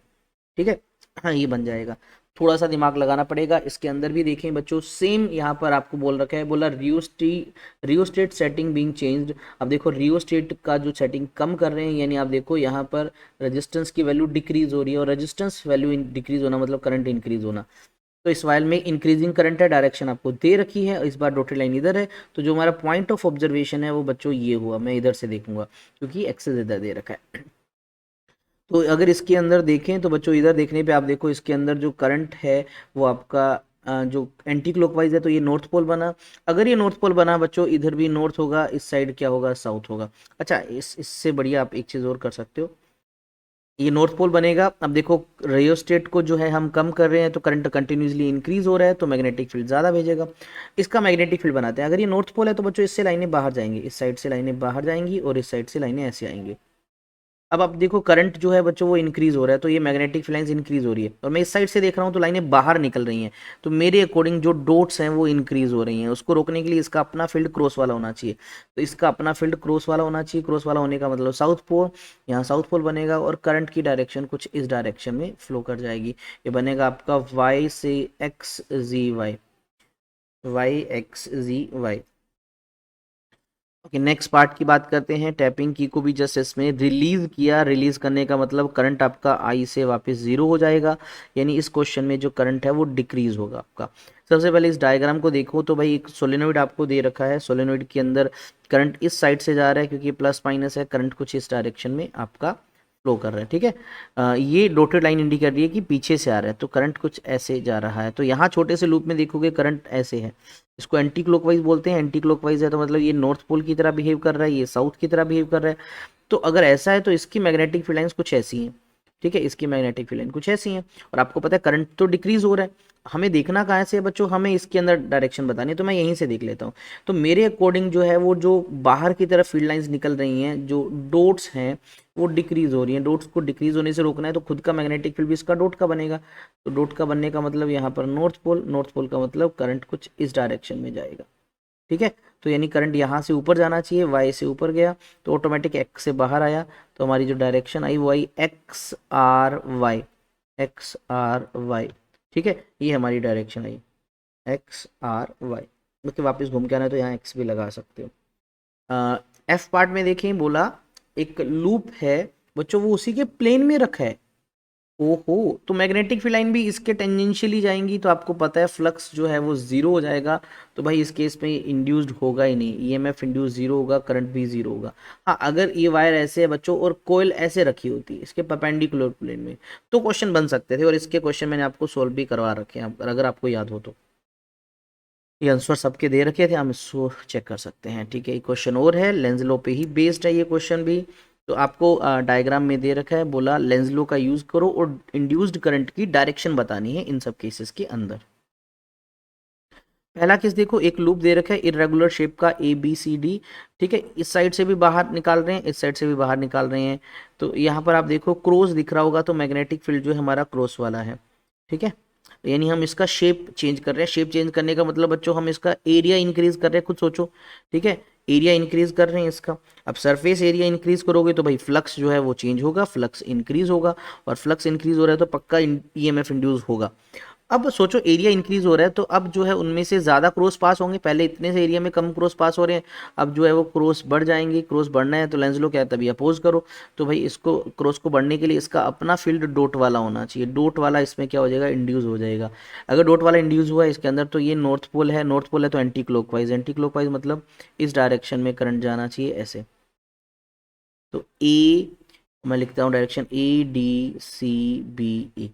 ठीक है, हाँ ये बन जाएगा। थोड़ा सा दिमाग लगाना पड़ेगा। इसके अंदर भी देखें बच्चों सेम यहाँ पर आपको बोल रखा है, बोला रियोस्टेट सेटिंग बीइंग चेंज्ड। अब देखो रियोस्टेट का जो सेटिंग कम कर रहे हैं, यानी आप देखो यहाँ पर रेजिस्टेंस की वैल्यू डिक्रीज हो रही है, और रेजिस्टेंस वैल्यू डिक्रीज होना मतलब करंट इंक्रीज होना। तो इस वायल में इंक्रीजिंग करंट है, डायरेक्शन आपको दे रखी है, इस बार डॉटेड लाइन इधर है। तो जो हमारा पॉइंट ऑफ ऑब्जर्वेशन है वो बच्चों ये हुआ, मैं इधर से देखूंगा क्योंकि एक्सेस इधर दे रखा है। तो अगर इसके अंदर देखें तो बच्चों इधर देखने पे आप देखो इसके अंदर जो करंट है वो आपका जो एंटी क्लॉकवाइज है, तो ये नॉर्थ पोल बना। अगर ये नॉर्थ पोल बना बच्चों, इधर भी नॉर्थ होगा, इस साइड क्या होगा साउथ होगा। अच्छा इससे बढ़िया आप एक चीज़ और कर सकते हो, ये नॉर्थ पोल बनेगा। अब देखो रेयोस्टेट को जो है हम कम कर रहे हैं तो करंट कंटिन्यूसली इंक्रीज हो रहा है, तो मैग्नेटिक फील्ड ज़्यादा भेजेगा। इसका मैग्नेटिक फील्ड बनाते हैं। अगर ये नॉर्थ पोल है तो बच्चों इससे लाइनें बाहर जाएंगी, इस साइड से लाइनें बाहर जाएंगी और इस साइड से लाइनें ऐसे आएंगी। अब आप देखो करंट जो है बच्चों वो इंक्रीज हो रहा है, तो ये मैग्नेटिक फील्ड लाइंस इंक्रीज हो रही है, और मैं इस साइड से देख रहा हूँ तो लाइनें बाहर निकल रही हैं। तो मेरे अकॉर्डिंग जो डॉट्स हैं वो इंक्रीज हो रही हैं। उसको रोकने के लिए इसका अपना फील्ड क्रॉस वाला होना चाहिए। तो इसका अपना फील्ड क्रॉस वाला होना चाहिए। क्रॉस वाला होने का मतलब साउथ पोल, यहाँ साउथ पोल बनेगा और करंट की डायरेक्शन कुछ इस डायरेक्शन में फ्लो कर जाएगी। ये बनेगा आपका वाई से एक्स जी वाई, वाई एक्स जी वाई। ओके, नेक्स्ट पार्ट की बात करते हैं। टैपिंग की को भी जस्ट इसमें रिलीज किया। रिलीज करने का मतलब करंट आपका आई से वापस जीरो हो जाएगा, यानी इस क्वेश्चन में जो करंट है वो डिक्रीज होगा आपका। सबसे पहले इस डायग्राम को देखो तो भाई एक सोलेनोइड आपको दे रखा है। सोलेनोइड के अंदर करंट इस साइड से जा रहा है, क्योंकि प्लस माइनस है, करंट कुछ इस डायरेक्शन में आपका फ्लो कर रहा है। ठीक है, ये डॉटेड लाइन इंडिकेट कर रही है कि पीछे से आ रहा है, तो करंट कुछ ऐसे जा रहा है। तो यहाँ छोटे से लूप में देखोगे करंट ऐसे है, इसको एंटी क्लॉकवाइज बोलते हैं। एंटी क्लॉकवाइज है तो मतलब ये नॉर्थ पोल की तरह बिहेव कर रहा है, ये साउथ की तरह बिहेव कर रहा है। तो अगर ऐसा है तो इसकी मैग्नेटिक फील्ड लाइंस कुछ ऐसी हैं। ठीक है, इसकी मैग्नेटिक फील्ड लाइन कुछ ऐसी हैं, और आपको पता है करंट तो डिक्रीज हो रहा है। हमें देखना कहाँ से है बच्चों, हमें इसके अंदर डायरेक्शन बतानी है, तो मैं यहीं से देख लेता हूँ। तो मेरे अकॉर्डिंग जो है वो जो बाहर की तरफ फील्ड लाइंस निकल रही हैं, जो डॉट्स हैं वो डिक्रीज हो रही हैं। डॉट्स को डिक्रीज होने से रोकना है तो खुद का मैग्नेटिक फील्ड भी इसका डॉट का बनेगा। तो डॉट का बनने का मतलब यहाँ पर नॉर्थ पोल, नॉर्थ पोल का मतलब करंट कुछ इस डायरेक्शन में जाएगा। ठीक है। तो यानी करंट यहाँ से ऊपर जाना चाहिए, वाई से ऊपर गया तो ऑटोमेटिक एक्स से बाहर आया, तो हमारी जो डायरेक्शन आई वो I X R Y, X R Y. ठीक है, ये हमारी direction I X R Y. मतलब वापस घूम के आना है तो यहाँ एक्स भी लगा सकते हो। एफ पार्ट में देखें, बोला एक लूप है बच्चों, वो उसी के प्लेन में रखा है। ओहो, तो मैग्नेटिक फील्ड लाइन भी इसके टेंजेंशियली जाएंगी, तो आपको पता है फ्लक्स जो है वो जीरो हो जाएगा। तो भाई इस केस में इंड्यूस्ड होगा ही नहीं, ईएमएफ इंड्यूस जीरो होगा, करंट भी जीरो होगा। हाँ, अगर ये वायर ऐसे है बच्चों और कोयल ऐसे रखी होती है इसके परपेंडिकुलर प्लेन में, तो क्वेश्चन बन सकते थे, और इसके क्वेश्चन मैंने आपको सोल्व भी करवा रखे हैं अगर आपको याद हो तो। ये आंसर सबके दे रखे थे, हम इसको चेक कर सकते हैं। ठीक है, एक क्वेश्चन और है, लेंज लॉ पे ही बेस्ड है ये क्वेश्चन भी। तो आपको डायग्राम में दे रखा है, बोला लेंज लॉ का यूज करो और इंड्यूस्ड करंट की डायरेक्शन बतानी है इन सब केसेस के अंदर। पहला केस देखो, एक लूप दे रखा है इरेगुलर शेप का ए बी सी डी। ठीक है, इस साइड से भी बाहर निकाल रहे हैं, इस साइड से भी बाहर निकाल रहे हैं। तो यहाँ पर आप देखो क्रॉस दिख रहा होगा, तो मैग्नेटिक फील्ड जो है हमारा क्रॉस वाला है। ठीक है, यानी हम इसका शेप चेंज कर रहे हैं। शेप चेंज करने का मतलब बच्चों हम इसका एरिया इंक्रीज कर रहे हैं, खुद सोचो। ठीक है, एरिया इंक्रीज कर रहे हैं इसका। अब सरफेस एरिया इंक्रीज करोगे तो भाई फ्लक्स जो है वो चेंज होगा, फ्लक्स इंक्रीज होगा, और फ्लक्स इंक्रीज हो रहा है तो पक्का ईएमएफ इंड्यूस होगा। अब सोचो एरिया इंक्रीज हो रहा है, तो अब जो है उनमें से ज़्यादा क्रॉस पास होंगे, पहले इतने से एरिया में कम क्रॉस पास हो रहे हैं, अब जो है वो क्रॉस बढ़ जाएंगे। क्रॉस बढ़ना है तो लेंस लो क्या है, तभी अपोज करो। तो भाई इसको क्रॉस को बढ़ने के लिए इसका अपना फील्ड डॉट वाला होना चाहिए, डॉट वाला इसमें क्या हो जाएगा, इंड्यूस हो जाएगा। अगर डॉट वाला इंड्यूस हुआ है इसके अंदर, तो ये नॉर्थ पोल है, नॉर्थ पोल है तो एंटी क्लॉकवाइज, एंटी क्लॉकवाइज मतलब इस डायरेक्शन में करंट जाना चाहिए ऐसे। तो ए, मैं लिखता हूँ direction A D C B A,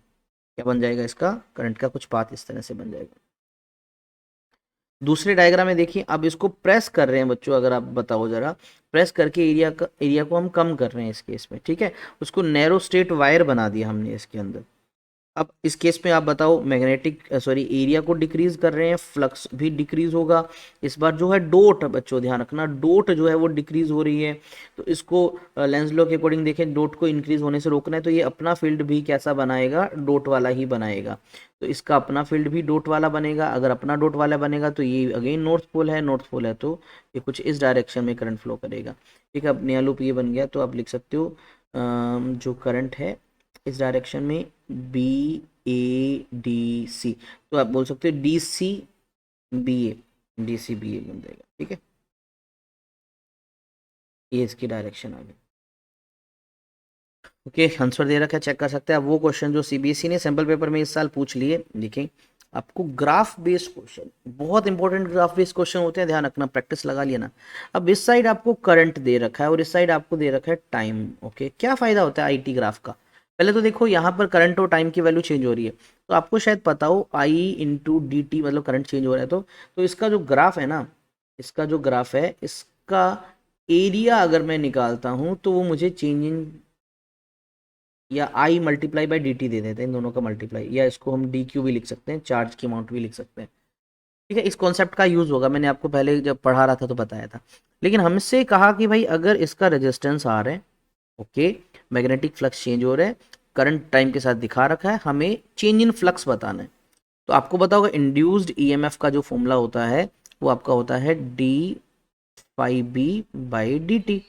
क्या बन जाएगा इसका, करंट का कुछ पाथ इस तरह से बन जाएगा। दूसरे डायग्राम में देखिए, अब इसको प्रेस कर रहे हैं बच्चों, अगर आप बताओ जरा, प्रेस करके एरिया को हम कम कर रहे हैं इस केस में। ठीक है, उसको नैरो स्ट्रेट वायर बना दिया हमने इसके अंदर। अब इस केस में आप बताओ, मैग्नेटिक सॉरी एरिया को डिक्रीज कर रहे हैं, फ्लक्स भी डिक्रीज होगा। इस बार जो है डॉट, बच्चों ध्यान रखना, डॉट जो है वो डिक्रीज हो रही है। तो इसको लेंस लॉ के अकॉर्डिंग देखें, डॉट को इंक्रीज होने से रोकना है, तो ये अपना फील्ड भी कैसा बनाएगा, डॉट वाला ही बनाएगा। तो इसका अपना फील्ड भी डॉट वाला बनेगा। अगर अपना डॉट वाला बनेगा तो ये अगेन नॉर्थ पोल है, नॉर्थ पोल है तो ये कुछ इस डायरेक्शन में करंट फ्लो करेगा। ठीक है, अब नया लूप ये बन गया, तो आप लिख सकते हो जो करंट है इस डायरेक्शन में बी ए डी सी, तो आप बोल सकते हो डी सी बी ए, डी सी बी ए बन जाएगा। ठीक है, ये इसकी डायरेक्शन आ गई। ओके, आंसर दे रखा है, चेक कर सकते हैं। अब वो क्वेश्चन जो सीबीएसई ने सैम्पल पेपर में इस साल पूछ लिए, देखें आपको ग्राफ बेस्ड क्वेश्चन, बहुत इंपॉर्टेंट ग्राफ बेस्ड क्वेश्चन होते हैं, ध्यान रखना, प्रैक्टिस लगा लिया ना। अब इस साइड आपको करंट दे रखा है और इस साइड आपको दे रखा है टाइम। ओके, क्या फायदा होता है आईटी ग्राफ का, पहले तो देखो यहाँ पर करंट और टाइम की वैल्यू चेंज हो रही है, तो आपको शायद पता हो आई इंटू डी टी मतलब करंट चेंज हो रहा है। तो इसका जो ग्राफ है ना, इसका जो ग्राफ है, इसका एरिया अगर मैं निकालता हूँ तो वो मुझे चेंज इन, या आई मल्टीप्लाई बाई डी टी दे देते हैं, इन दोनों का मल्टीप्लाई, या इसको हम डी क्यू भी लिख सकते हैं, चार्ज की अमाउंट भी लिख सकते हैं। ठीक है, इस कॉन्सेप्ट का यूज होगा, मैंने आपको पहले जब पढ़ा रहा था तो बताया था। लेकिन हमसे कहा कि भाई अगर इसका रेजिस्टेंस आर है, ओके, मैग्नेटिक फ्लक्स चेंज हो रहा है, करंट टाइम के साथ दिखा रखा है, हमें चेंज इन फ्लक्स बताना है। तो आपको पता होगा इंड्यूस्ड ईएमएफ का जो फॉर्मूला होता है वो आपका होता है D phi B by D T.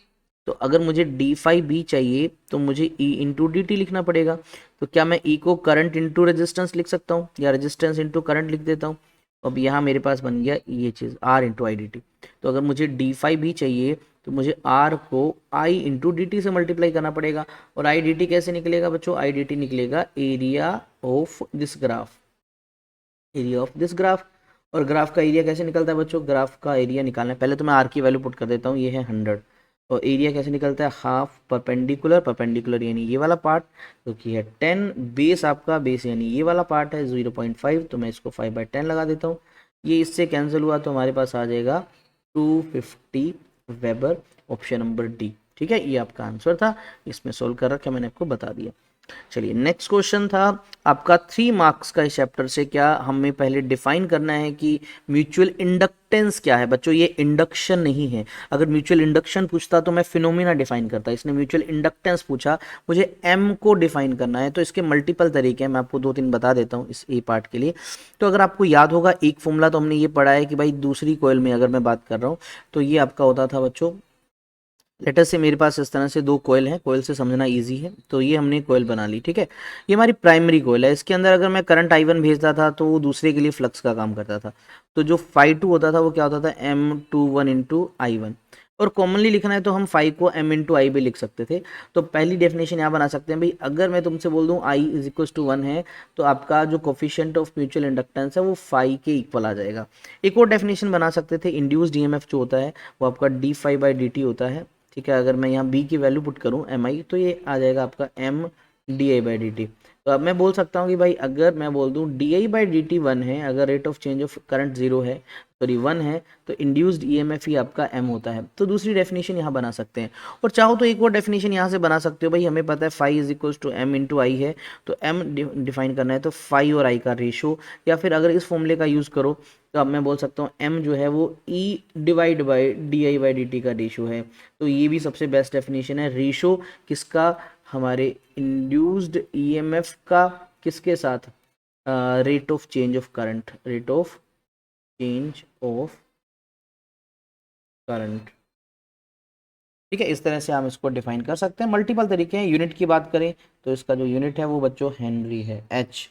तो अगर मुझे डी फाई बी चाहिए तो मुझे ई इंटू डी टी लिखना पड़ेगा। तो क्या मैं ई को करंट इंटू रेजिस्टेंस लिख सकता हूँ, या रेजिस्टेंस इंटू करंट लिख देता हूँ। अब यहाँ मेरे पास बन गया ये चीज़ R into I D T. तो अगर मुझे डी फाई बी चाहिए तो मुझे आर को आई इंटू डी टी से मल्टीप्लाई करना पड़ेगा। और आई डी टी कैसे निकलेगा बच्चों, आई डी टी निकलेगा area of this graph, area of this graph. और ग्राफ का एरिया कैसे निकलता है बच्चों, ग्राफ का एरिया निकालना है, पहले तो मैं आर की वैल्यू पुट कर देता हूँ, ये है 100। और एरिया कैसे निकलता है, हाफ परपेंडिकुलर, परपेंडिकुलर यानी ये वाला पार्ट, क्योंकि है 10, बेस आपका बेस यानी ये वाला पार्ट है 0.5, तो मैं इसको 5/10 लगा देता हूँ। ये इससे कैंसिल हुआ तो हमारे पास आ जाएगा 250 वेबर, ऑप्शन नंबर डी। ठीक है, ये आपका आंसर था, इसमें सोल्व कर रखा मैंने आपको बता दिया। चलिए नेक्स्ट क्वेश्चन था आपका 3 मार्क्स का इस चैप्टर से। क्या हमें पहले डिफाइन करना है कि म्यूचुअल इंडक्टेंस क्या है। बच्चों ये इंडक्शन नहीं है, अगर म्यूचुअल इंडक्शन पूछता तो मैं फिनोमिना डिफाइन करता, इसने म्यूचुअल इंडक्टेंस पूछा, मुझे एम को डिफाइन करना है। तो इसके मल्टीपल तरीके हैं, मैं आपको 2-3 बता देता हूँ इस ए पार्ट के लिए। तो अगर आपको याद होगा एक फॉर्मूला तो हमने ये पढ़ा है कि भाई दूसरी कॉइल में अगर मैं बात कर रहा हूँ तो ये आपका होता था बच्चों, लेटर से मेरे पास इस तरह से 2 कोयल हैं, कोयल से समझना इजी है, तो ये हमने कोयल बना ली, ठीक है। ये हमारी प्राइमरी कोयल है, इसके अंदर अगर मैं करंट I1 भेजता था तो वो दूसरे के लिए फ्लक्स का काम करता था। तो जो φ2 होता था वो क्या होता था M21 इंटू I1। और कॉमनली लिखना है तो हम फाई को M इंटू आई भी लिख सकते थे। तो पहली डेफिनेशन यहाँ बना सकते हैं भाई, अगर मैं तुमसे बोल दूँ I इज इक्वल टू 1 है तो आपका जो कोफिशिएंट ऑफ म्यूचुअल इंडक्टेंस है वो फाई के इक्वल आ जाएगा। एक और डेफिनेशन बना सकते थे, इंड्यूस्ड EMF जो होता है वो आपका d∅dt होता है, ठीक है। अगर मैं यहाँ बी की वैल्यू पुट करूँ MI तो ये आ जाएगा आपका M/dI/dt। तो अब मैं बोल सकता हूँ कि भाई अगर मैं बोल दूँ di/dt 1 है, अगर rate of change of current 0 है, सॉरी 1 है, तो इंड्यूस्ड EMF ही आपका M होता है। तो दूसरी डेफिनेशन यहाँ बना सकते हैं। और चाहो तो एक और डेफिनेशन यहाँ से बना सकते हो भाई, हमें पता है phi is equals to M into I है, तो M डिफाइन करना है तो फाई और आई का रेशो, या फिर अगर इस फॉर्मूले का यूज़ करो तो अब मैं बोल सकता हूँ M जो है वो E/di/dt का रेशो है। तो ये भी सबसे बेस्ट डेफिनेशन है, रेशो किसका, हमारे इंड्यूस्ड EMF का किसके साथ, rate of change of current, rate of change of current, ठीक है। इस तरह से हम इसको डिफाइन कर सकते हैं। मल्टीपल तरीके हैं। यूनिट की बात करें तो इसका जो यूनिट है वो बच्चों हेनरी है, H।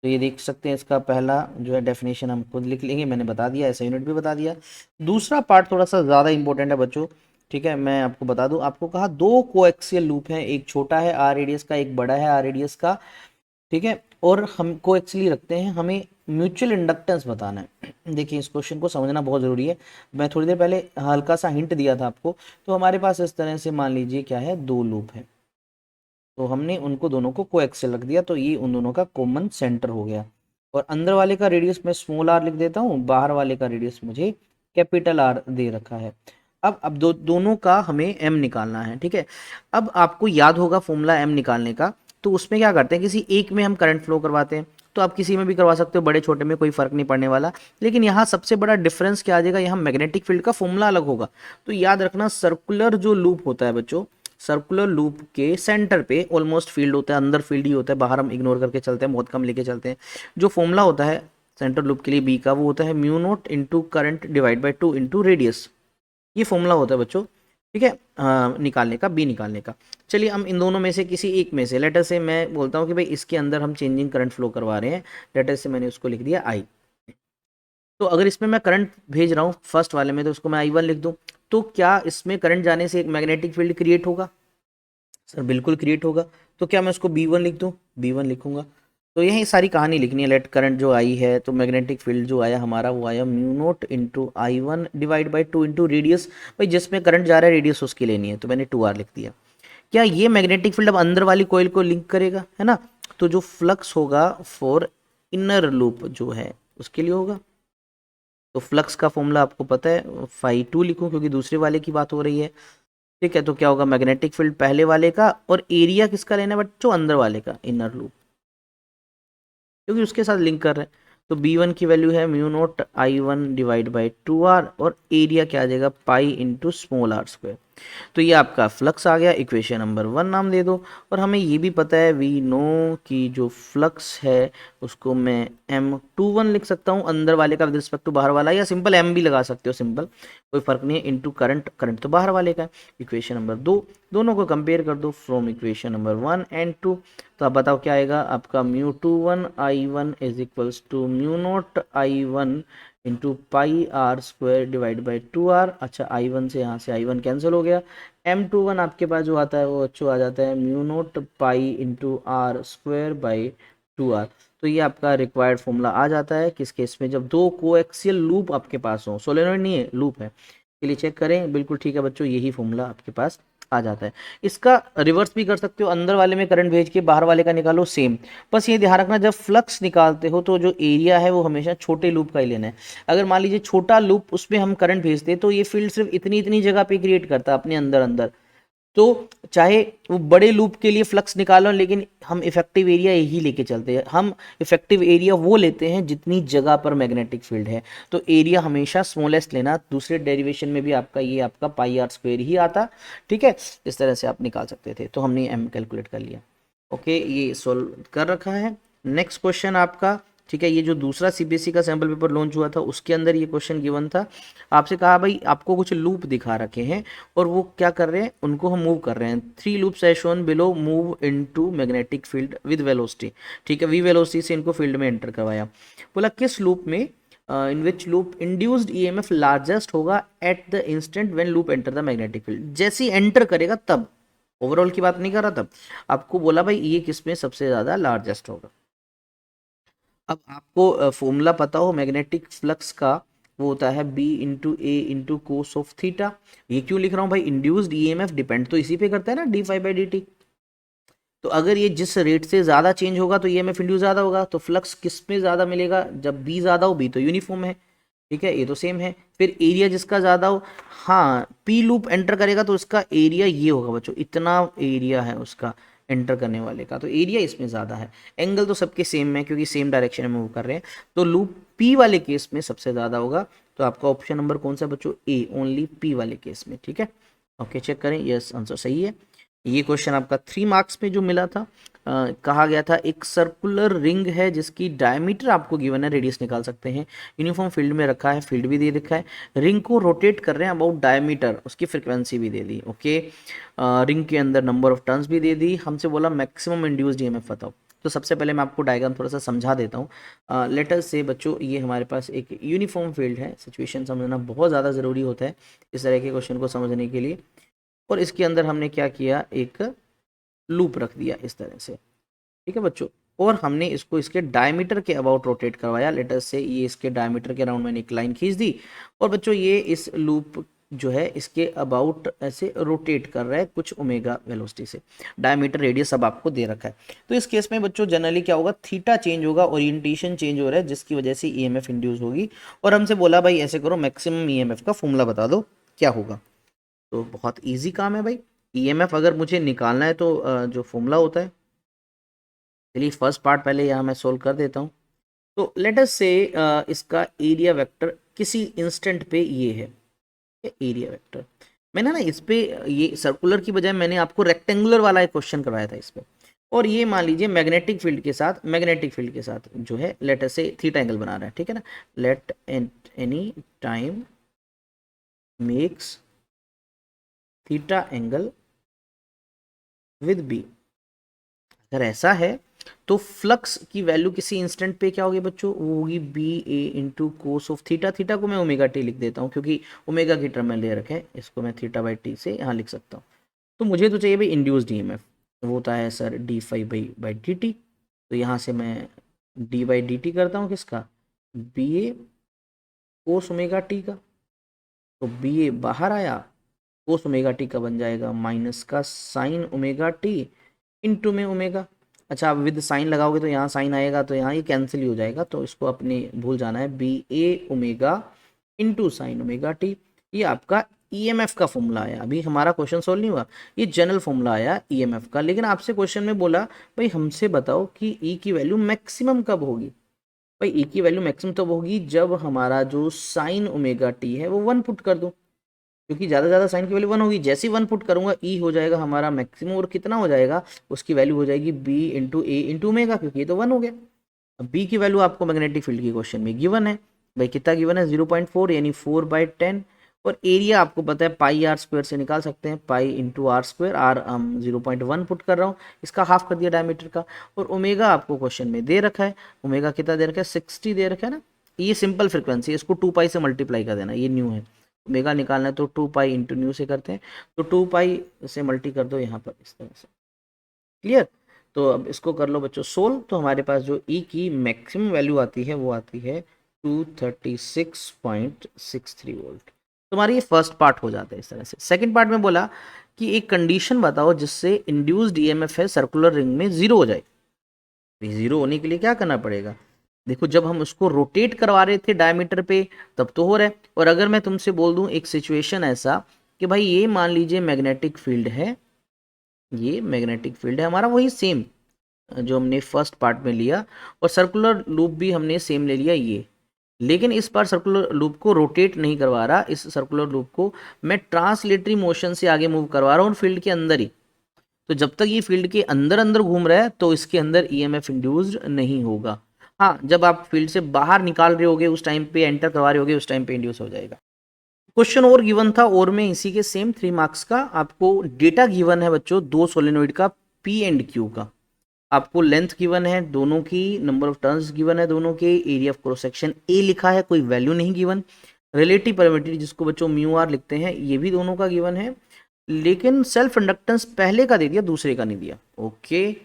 तो ये देख सकते हैं, इसका पहला जो है डेफिनेशन हम खुद लिख लेंगे, मैंने बता दिया, ऐसा यूनिट भी बता दिया। दूसरा पार्ट थोड़ा सा ज़्यादा इंपॉर्टेंट है बच्चों, ठीक है। मैं आपको बता दूं, आपको कहा 2 कोएक्सियल लूप हैं, एक छोटा है R रेडियस का, एक बड़ा है R रेडियस का, ठीक है। और हम कोएक्सियली रखते हैं, हमें म्यूचुअल इंडक्टेंस बताना है। देखिए इस क्वेश्चन को समझना बहुत ज़रूरी है। मैं थोड़ी देर पहले हल्का सा हिंट दिया था आपको। तो हमारे पास इस तरह से मान लीजिए क्या है, 2 लूप है, तो हमने उनको दोनों को कोएक्सियल रख दिया, तो ये उन दोनों का कॉमन सेंटर हो गया। और अंदर वाले का रेडियस मैं स्मॉल r लिख देता हूँ, बाहर वाले का रेडियस मुझे कैपिटल R दे रखा है। अब दोनों का हमें m निकालना है, ठीक है। अब आपको याद होगा फॉर्मूला m निकालने का, तो उसमें क्या करते हैं, किसी एक में हम करंट फ्लो करवाते हैं, तो आप किसी में भी करवा सकते हो, बड़े छोटे में कोई फर्क नहीं पड़ने वाला। लेकिन यहाँ सबसे बड़ा डिफरेंस क्या आ जाएगा, यहाँ मैग्नेटिक फील्ड का फॉर्मूला अलग होगा। तो याद रखना, सर्कुलर जो लूप होता है बच्चों, सर्कुलर लूप के सेंटर पे ऑलमोस्ट फील्ड होता है, अंदर फील्ड ही होता है, बाहर हम इग्नोर करके चलते हैं, बहुत कम लेके चलते हैं। जो फॉर्मूला होता है सेंटर लूप के लिए बी का, वो होता है mu naught into current divide by 2 into radius. ये फॉर्मूला होता है बच्चों, ठीक है, निकालने का, बी निकालने का। चलिए हम इन दोनों में से किसी एक में से, लेटर से मैं बोलता हूँ कि भाई इसके अंदर हम चेंजिंग करंट फ्लो करवा रहे हैं, लेटर से मैंने उसको लिख दिया आई। तो अगर इसमें मैं करंट भेज रहा हूँ फर्स्ट वाले में, तो उसको मैं I1 लिख दूँ, तो क्या इसमें करंट जाने से एक मैग्नेटिक फील्ड क्रिएट होगा, सर बिल्कुल क्रिएट होगा। तो क्या मैं उसको B1 लिख दूँ, B1 लिखूंगा। तो यही सारी कहानी लिखनी है। लेट करंट जो आई है, तो मैग्नेटिक फील्ड जो आया हमारा वो आया mu naught into I1 divide by 2 into radius. भाई जिसमें करंट जा रहा है रेडियस उसकी लेनी है, तो मैंने 2R लिख दिया। क्या ये मैग्नेटिक फील्ड अब अंदर वाली कोयल को लिंक करेगा, है ना। तो जो फ्लक्स होगा फॉर इनर लूप जो है उसके लिए होगा। तो फ्लक्स का फॉर्मूला आपको पता है, φ2 लिखूं क्योंकि दूसरे वाले की बात हो रही है, ठीक है। तो क्या होगा, मैग्नेटिक फील्ड पहले वाले का, और एरिया किसका लेना है बच्चों, अंदर वाले का, इनर लूप, क्योंकि उसके साथ लिंक कर रहे हैं। तो B1 की वैल्यू है mu naught I1 divide by 2R, और एरिया क्या आ जाएगा, pi into small r square. तो ये आपका फ्लक्स आ गया, इक्वेशन नंबर 1 नाम दे दो। और हमें ये भी पता है, वी नो कि जो फ्लक्स है उसको मैं M21 लिख सकता हूँ, अंदर वाले का विद रिस्पेक्ट टू बाहर वाला, या सिंपल M भी लगा सकते हो, सिंपल कोई फर्क नहीं है, इंटू करंट, करंट तो बाहर वाले का है। इक्वेशन नंबर 2, दोनों को कंपेयर कर दो फ्रॉम इक्वेशन नंबर 1 एंड 2। तो आप बताओ क्या आएगा आपका, μ21 I1 is equals to mu naught I1 into pi R square divide by 2R। अच्छा I1 से यहाँ से I1 कैंसिल हो गया, M21 आपके पास जो आता है वो अच्छो आ जाता है mu naught pi into R square by 2R। तो ये आपका रिक्वायर्ड फॉर्मूला आ जाता है किस केस में, जब 2 कोएक्सियल लूप आपके पास हो, सोलेनॉइड नहीं है, लूप है। के लिए चेक करें, बिल्कुल ठीक है बच्चों, यही फॉर्मूला आपके पास आ जाता है। इसका रिवर्स भी कर सकते हो, अंदर वाले में करंट भेज के बाहर वाले का निकालो, सेम। बस ये ध्यान रखना, जब फ्लक्स निकालते हो तो जो एरिया है वो हमेशा छोटे लूप का ही लेना है। अगर मान लीजिए छोटा लूप, उसमें हम करंट भेजते तो ये फील्ड सिर्फ इतनी इतनी जगह पे क्रिएट करता अपने अंदर अंदर, तो चाहे वो बड़े लूप के लिए फ्लक्स निकालो, लेकिन हम इफेक्टिव एरिया यही लेके चलते हैं। हम इफेक्टिव एरिया वो लेते हैं जितनी जगह पर मैग्नेटिक फील्ड है। तो एरिया हमेशा स्मॉलेस्ट लेना। दूसरे डेरिवेशन में भी आपका ये आपका पाई आर स्क्वायर ही आता, ठीक है। इस तरह से आप निकाल सकते थे। तो हमने एम कैलकुलेट कर लिया। ओके, ये सोल्व कर रखा है। नेक्स्ट क्वेश्चन आपका, ठीक है, ये जो दूसरा सीबीएसई का सैम्पल पेपर लॉन्च हुआ था उसके अंदर ये क्वेश्चन गिवन था। आपसे कहा भाई आपको कुछ लूप दिखा रखे हैं और वो क्या कर रहे हैं, उनको हम मूव कर रहे हैं। 3 loops as shown below move into magnetic field with velocity, ठीक है। वी वेलोसिटी से इनको फील्ड में एंटर करवाया। बोला किस लूप में, इन विच लूप इंड्यूस्ड ईएमएफ लार्जेस्ट होगा at the instant when loop enter the magnetic field. जैसे ही एंटर करेगा तब, ओवरऑल की बात नहीं कर रहा, तब आपको बोला भाई ये किस में सबसे ज्यादा लार्जेस्ट होगा। अब आपको फॉर्मूला पता हो मैग्नेटिक फ्लक्स का, वो होता है B into A into cos of theta. ये क्यों लिख रहा हूँ भाई, इंड्यूस्ड ईएमएफ डिपेंड तो इसी पे करता है ना, D phi by D T. तो अगर ये जिस रेट से ज़्यादा चेंज होगा तो ईएमएफ इंड्यूस ज़्यादा होगा। तो फ्लक्स किस में ज़्यादा मिलेगा, जब बी ज़्यादा हो, बी तो यूनिफॉर्म है, ठीक है, ये तो सेम है। फिर एरिया जिसका ज़्यादा हो, हाँ पी लूप एंटर करेगा तो उसका एरिया ये होगा बच्चों, इतना एरिया है उसका एंटर करने वाले का, तो एरिया इसमें ज़्यादा है। एंगल तो सबके सेम है क्योंकि सेम डायरेक्शन में मूव कर रहे हैं। तो लूप पी वाले केस में सबसे ज़्यादा होगा। तो आपका ऑप्शन नंबर कौन सा बच्चों, ए, ओनली पी वाले केस में, ठीक है। ओके, चेक करें, यस आंसर सही है। ये क्वेश्चन आपका 3 मार्क्स में जो मिला था, कहा गया था एक सर्कुलर रिंग है जिसकी डायमीटर आपको गिवन है, रेडियस निकाल सकते हैं, यूनिफॉर्म फील्ड में रखा है, फील्ड भी दे रखा है, रिंग को रोटेट कर रहे हैं अबाउट डायमीटर, उसकी फ्रिक्वेंसी भी दे दी। ओके, रिंग के अंदर नंबर ऑफ टर्न्स भी दे दी। हमसे बोला मैक्सिमम इंड्यूस्ड ईएमएफ बताओ। तो सबसे पहले मैं आपको डायग्राम थोड़ा सा समझा देता हूँ। लेटर से बच्चों ये हमारे पास एक यूनिफॉर्म फील्ड है, सिचुएशन समझना बहुत ज़्यादा ज़रूरी होता है इस तरह के क्वेश्चन को समझने के लिए। और इसके अंदर हमने क्या किया, एक लूप रख दिया इस तरह से, ठीक है बच्चों। और हमने इसको इसके डायमीटर के अबाउट रोटेट करवाया। लेटर से ये इसके डायमीटर के अराउंड मैंने एक लाइन खींच दी और बच्चों ये इस लूप जो है इसके अबाउट ऐसे रोटेट कर रहा है कुछ ओमेगा वेलोसिटी से। डायमीटर रेडियस अब आपको दे रखा है। तो इस केस में बच्चों जनरली क्या होगा, थीटा चेंज होगा, ओरिएंटेशन चेंज हो रहा है जिसकी वजह से ईएमएफ इंड्यूस होगी। और हमसे बोला भाई ऐसे करो, मैक्सिमम ईएमएफ का फॉर्मूला बता दो क्या होगा। तो बहुत इजी काम है भाई, ईएमएफ अगर मुझे निकालना है तो जो फॉर्मूला होता है, चलिए फर्स्ट पार्ट पहले यहाँ मैं सोल्व कर देता हूँ। तो लेट अस से इसका एरिया वेक्टर किसी इंस्टेंट पे ये है, एरिया वेक्टर। मैंने ना इस पे ये सर्कुलर की बजाय मैंने आपको रेक्टेंगुलर वाला एक क्वेश्चन करवाया था इस पे। और ये मान लीजिए मैग्नेटिक फील्ड के साथ जो है लेट अस से थीटा एंगल बना रहा है, ठीक है ना। Let any time makes theta angle with B. अगर ऐसा है तो फ्लक्स की वैल्यू किसी इंस्टेंट पे क्या होगी बच्चों, वो होगी B A into cos of theta. थीटा को मैं ओमेगा टी लिख देता हूँ क्योंकि ओमेगा की टर्म में ले रखे हैं, इसको मैं थीटा बाई टी से यहाँ लिख सकता हूँ। तो मुझे तो चाहिए भाई इंड्यूस्ड ईएमएफ, वो होता है sir D five by D T. तो यहाँ से मैं डी बाई डी टी करता हूँ किसका, बी ए कोस ओमेगा टी का। तो बी ए बाहर आया, कोस ओमेगा टी का बन जाएगा माइनस का साइन ओमेगा टी इंटू में ओमेगा। अच्छा, आप विद साइन लगाओगे तो यहाँ साइन आएगा तो यहाँ ये कैंसिल ही हो जाएगा, तो इसको अपने भूल जाना है, B A omega into sine omega T. ये आपका ईएमएफ का फॉर्मूला आया। अभी हमारा क्वेश्चन सोल्व नहीं हुआ, ये जनरल फॉर्मूला आया ईएमएफ का। लेकिन आपसे क्वेश्चन में बोला भाई हमसे बताओ कि ई की वैल्यू मैक्सिमम कब होगी। भाई ई की वैल्यू मैक्सिमम तब होगी जब हमारा जो साइन ओमेगा टी है वो 1 पुट कर दो, क्योंकि ज़्यादा साइन की वैल्यू 1 होगी। जैसे ही 1 पुट करूंगा ई हो जाएगा हमारा मैक्सिमम, और कितना हो जाएगा, उसकी वैल्यू हो जाएगी B into A into omega, क्योंकि ये तो 1 हो गया। अब बी की वैल्यू आपको मैग्नेटिक फील्ड की क्वेश्चन में गिवन है भाई, कितना गिवन है 0.4 यानी 4/10। और एरिया आपको पता है पाई आर स्क्वायर से निकाल सकते हैं, pi into R square, R 0.1 put कर रहा हूँ, इसका हाफ कर दिया डायमीटर का। और ओमेगा आपको क्वेश्चन में दे रखा है, ओमेगा कितना दे रखा है 60 दे रखा है ना। ये सिंपल फ्रिक्वेंसी है, इसको 2 पाई से मल्टीप्लाई कर देना, ये न्यू है। ओमेगा निकालना है तो 2 पाई इंटू न्यू से करते हैं, तो 2 पाई से मल्टी कर दो यहाँ पर इस तरह से, क्लियर। तो अब इसको कर लो बच्चों सोल्व। तो हमारे पास जो ई की मैक्सिमम वैल्यू आती है वो आती है 236.63 वोल्ट। तुम्हारी ये फर्स्ट पार्ट हो जाता है इस तरह से। सेकंड पार्ट में बोला कि एक कंडीशन बताओ जिससे इंड्यूस्ड ईएमएफ है सर्कुलर रिंग में 0 हो जाए। जीरो होने के लिए क्या करना पड़ेगा, देखो जब हम उसको रोटेट करवा रहे थे डायमीटर पे तब तो हो रहा है। और अगर मैं तुमसे बोल दूं एक सिचुएशन ऐसा कि भाई ये मान लीजिए मैग्नेटिक फील्ड है ये मैग्नेटिक फील्ड है हमारा, वही सेम जो हमने फर्स्ट पार्ट में लिया, और सर्कुलर लूप भी हमने सेम ले लिया ये। लेकिन इस बार सर्कुलर लूप को रोटेट नहीं करवा रहा, इस सर्कुलर लूप को मैं ट्रांसलेटरी मोशन से आगे मूव करवा रहा हूँ फील्ड के अंदर ही। तो जब तक ये फील्ड के अंदर अंदर घूम रहा है तो इसके अंदर ईएमएफ इंड्यूस्ड नहीं होगा। हाँ, जब आप फील्ड से बाहर निकाल रहे होगे उस टाइम पे, एंटर करवा रहे होगे उस टाइम पे इंड्यूस हो जाएगा। क्वेश्चन और गिवन था, और में इसी के सेम 3 मार्क्स का आपको डेटा गिवन है बच्चों, दो सोलेनोइड का पी एंड क्यू का। आपको लेंथ गिवन है दोनों की, नंबर ऑफ टर्न्स गिवन है दोनों के, area of cross section A लिखा है, कोई वैल्यू नहीं गिवन। रिलेटिव परमिटिविटी जिसको बच्चों म्यू आर लिखते हैं, ये भी दोनों का गिवन है, लेकिन सेल्फ इंडक्टेंस पहले का दे दिया, दूसरे का नहीं दिया। ओके,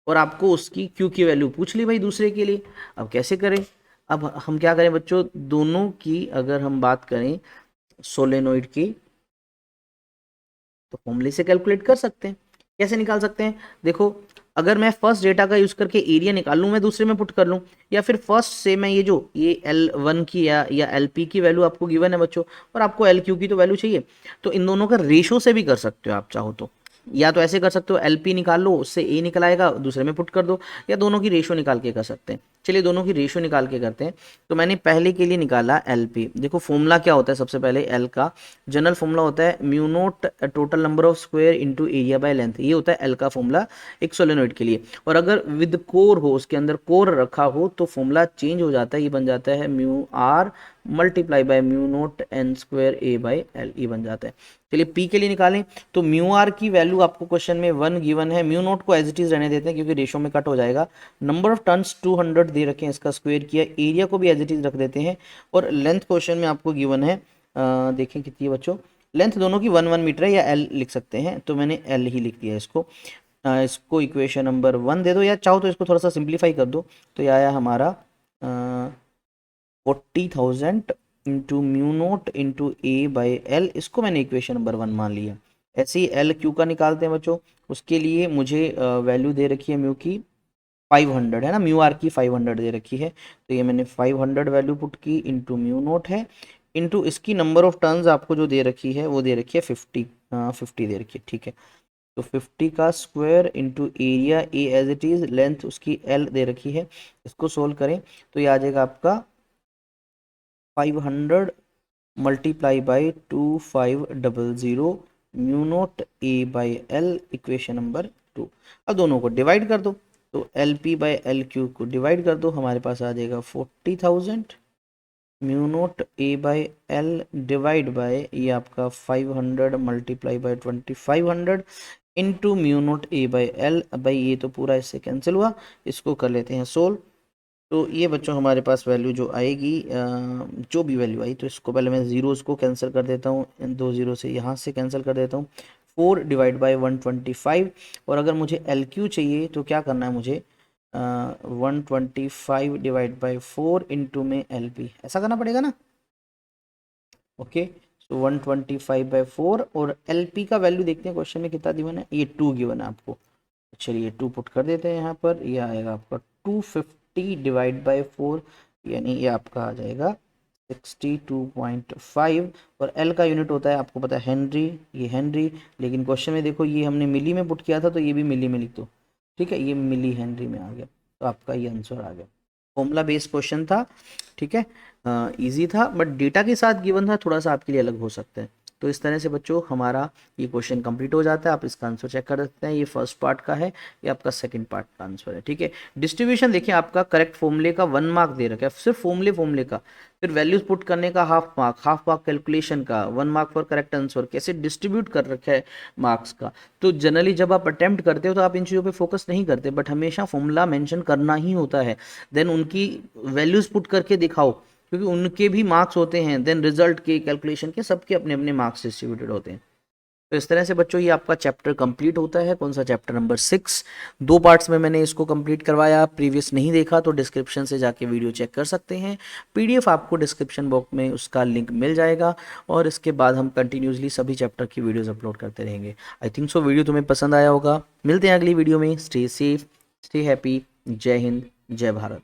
और आपको उसकी क्यू की वैल्यू पूछ ली भाई दूसरे के लिए। अब कैसे करें? अब हम क्या करें बच्चों, दोनों की अगर हम बात करें सोलेनोइड की, तो फॉर्मूले से कैलकुलेट कर सकते हैं। कैसे निकाल सकते हैं? देखो, अगर मैं फर्स्ट डेटा का यूज करके एरिया निकाल लूँ, मैं दूसरे में पुट कर लूँ, या फिर फर्स्ट से मैं ये जो ये L1 की या LP की वैल्यू आपको गिवन है बच्चों, और आपको LQ की तो वैल्यू चाहिए, तो इन दोनों का रेशो से भी कर सकते हो आप चाहो तो। या तो ऐसे कर सकते हो, LP निकाल लो, उससे A निकल आएगा, दूसरे में पुट कर दो, या दोनों की रेशो निकाल के कर सकते हैं। चलिए दोनों की रेशो निकाल के करते हैं। तो मैंने पहले के लिए निकाला LP। देखो फॉर्मूला क्या होता है, सबसे पहले L का जनरल फॉर्मूला होता है mu note total number of square into area by length, ये होता है L का फॉर्मूला एक सोलेनोइड के लिए। और अगर विद कोर हो, उसके अंदर कोर रखा हो, तो फॉर्मूला चेंज हो जाता है, ये बन जाता है mu R multiply by mu naught N square A by L, ये बन जाता है। चलिए पी के लिए निकालें, तो म्यू आर की वैल्यू आपको क्वेश्चन में 1 गिवन है, म्यू नोट को एज इट इज रहने देते हैं क्योंकि रेशो में कट हो जाएगा। नंबर ऑफ टर्न्स 200 दे रखे हैं, इसका स्क्वायर किया, एरिया को भी एज इट इज रख देते हैं, और लेंथ क्वेश्चन में आपको गिवन है, देखें कितनी है बच्चों, लेंथ दोनों की 1 1 मीटर है, या एल लिख सकते हैं, तो मैंने एल ही लिख दिया इसको। इसको इक्वेशन नंबर 1 दे दो, या चाहो तो इसको थोड़ा सा सिंप्लीफाई कर दो, तो ये आया हमारा 40,000 into mu naught into A by L, इसको मैंने इक्वेशन नंबर 1 मान लिया। ऐसे ही एल क्यू का निकालते हैं बच्चों, उसके लिए मुझे वैल्यू दे रखी है म्यू की 500 है ना, म्यू आर की 500 दे रखी है, तो ये मैंने 500 वैल्यू पुट की, इंटू म्यू नोट है, इंटू इसकी नंबर ऑफ टर्न्स आपको जो दे रखी है वो दे रखी है 50 दे रखी है, ठीक है। तो 50 का square into area A as it is, length उसकी एल दे रखी है, इसको सोल्व करें तो ये आ जाएगा आपका 500 multiply by 2500 mu naught A by L, equation number 2। अब दोनों को डिवाइड कर दो, तो L P by L Q को डिवाइड कर दो, हमारे पास आ जाएगा 40,000 mu naught A by L divide by ये आपका 500 multiply by 2500 into mu naught A by L. भाई ये तो पूरा इससे कैंसिल हुआ, इसको कर लेते हैं सोल्व। तो ये बच्चों हमारे पास वैल्यू जो आएगी, जो भी वैल्यू आई, तो इसको पहले मैं जीरोस को कैंसिल कर देता हूँ, इन 2 जीरो से यहाँ से कैंसिल कर देता हूँ, 4 डिवाइड बाई 125। और अगर मुझे एल क्यू चाहिए तो क्या करना है मुझे, 125 डिवाइड बाई 4 इंटू में एल पी, ऐसा करना पड़ेगा ना। ओके, सो 125/4, और एल पी का वैल्यू देखते हैं क्वेश्चन में कितना गिवन है, ये 2 गिवन है आपको। चलिए 2 पुट कर देते हैं यहाँ पर, ये आएगा आपका 250 डिवाइड बाई 4, यानी ये आपका आ जाएगा 62.5। और एल का यूनिट होता है आपको पता है हेनरी, ये हेनरी, लेकिन क्वेश्चन में देखो ये हमने मिली में पुट किया था, तो ये भी मिली में लिख दो, ठीक है, ये मिली हेनरी में आ गया, तो आपका ये आंसर आ गया। फॉर्मूला बेस्ड क्वेश्चन था, ठीक है, इजी था, बट डेटा के साथ गिवन था, थोड़ा सा आपके लिए अलग हो सकता है। तो इस तरह से बच्चों हमारा ये क्वेश्चन कंप्लीट हो जाता है, आप इसका आंसर चेक कर सकते हैं, ये फर्स्ट पार्ट का है, ये आपका सेकंड पार्ट का आंसर है, ठीक है। डिस्ट्रीब्यूशन देखिए आपका करेक्ट फॉर्मूले का 1 मार्क दे रखा है, सिर्फ फॉर्मूले का, फिर वैल्यूज पुट करने का हाफ मार्क कैलकुलेशन का 1 मार्क फॉर करेक्ट आंसर, कैसे डिस्ट्रीब्यूट कर रखा है मार्क्स का। तो जनरली जब आप अटेम्प्ट करते हो तो आप इन चीज़ों पे फोकस नहीं करते, बट हमेशा फॉर्मूला मेंशन करना ही होता है, देन उनकी वैल्यूज पुट करके दिखाओ, क्योंकि उनके भी मार्क्स होते हैं, देन रिजल्ट के, कैलकुलेशन के, सबके अपने अपने मार्क्स डिस्ट्रीब्यूटेड होते हैं। तो इस तरह से बच्चों ये आपका चैप्टर कंप्लीट होता है, कौन सा चैप्टर नंबर 6। 2 पार्ट्स में मैंने इसको कंप्लीट करवाया, प्रीवियस नहीं देखा तो डिस्क्रिप्शन से जाके वीडियो चेक कर सकते हैं, पीडीएफ आपको डिस्क्रिप्शन बॉक्स में उसका लिंक मिल जाएगा, और इसके बाद हम कंटिन्यूसली सभी चैप्टर की वीडियोस अपलोड करते रहेंगे। आई थिंक सो वीडियो तुम्हें पसंद आया होगा, मिलते हैं अगली वीडियो में, स्टे सेफ, स्टे हैप्पी, जय हिंद, जय भारत।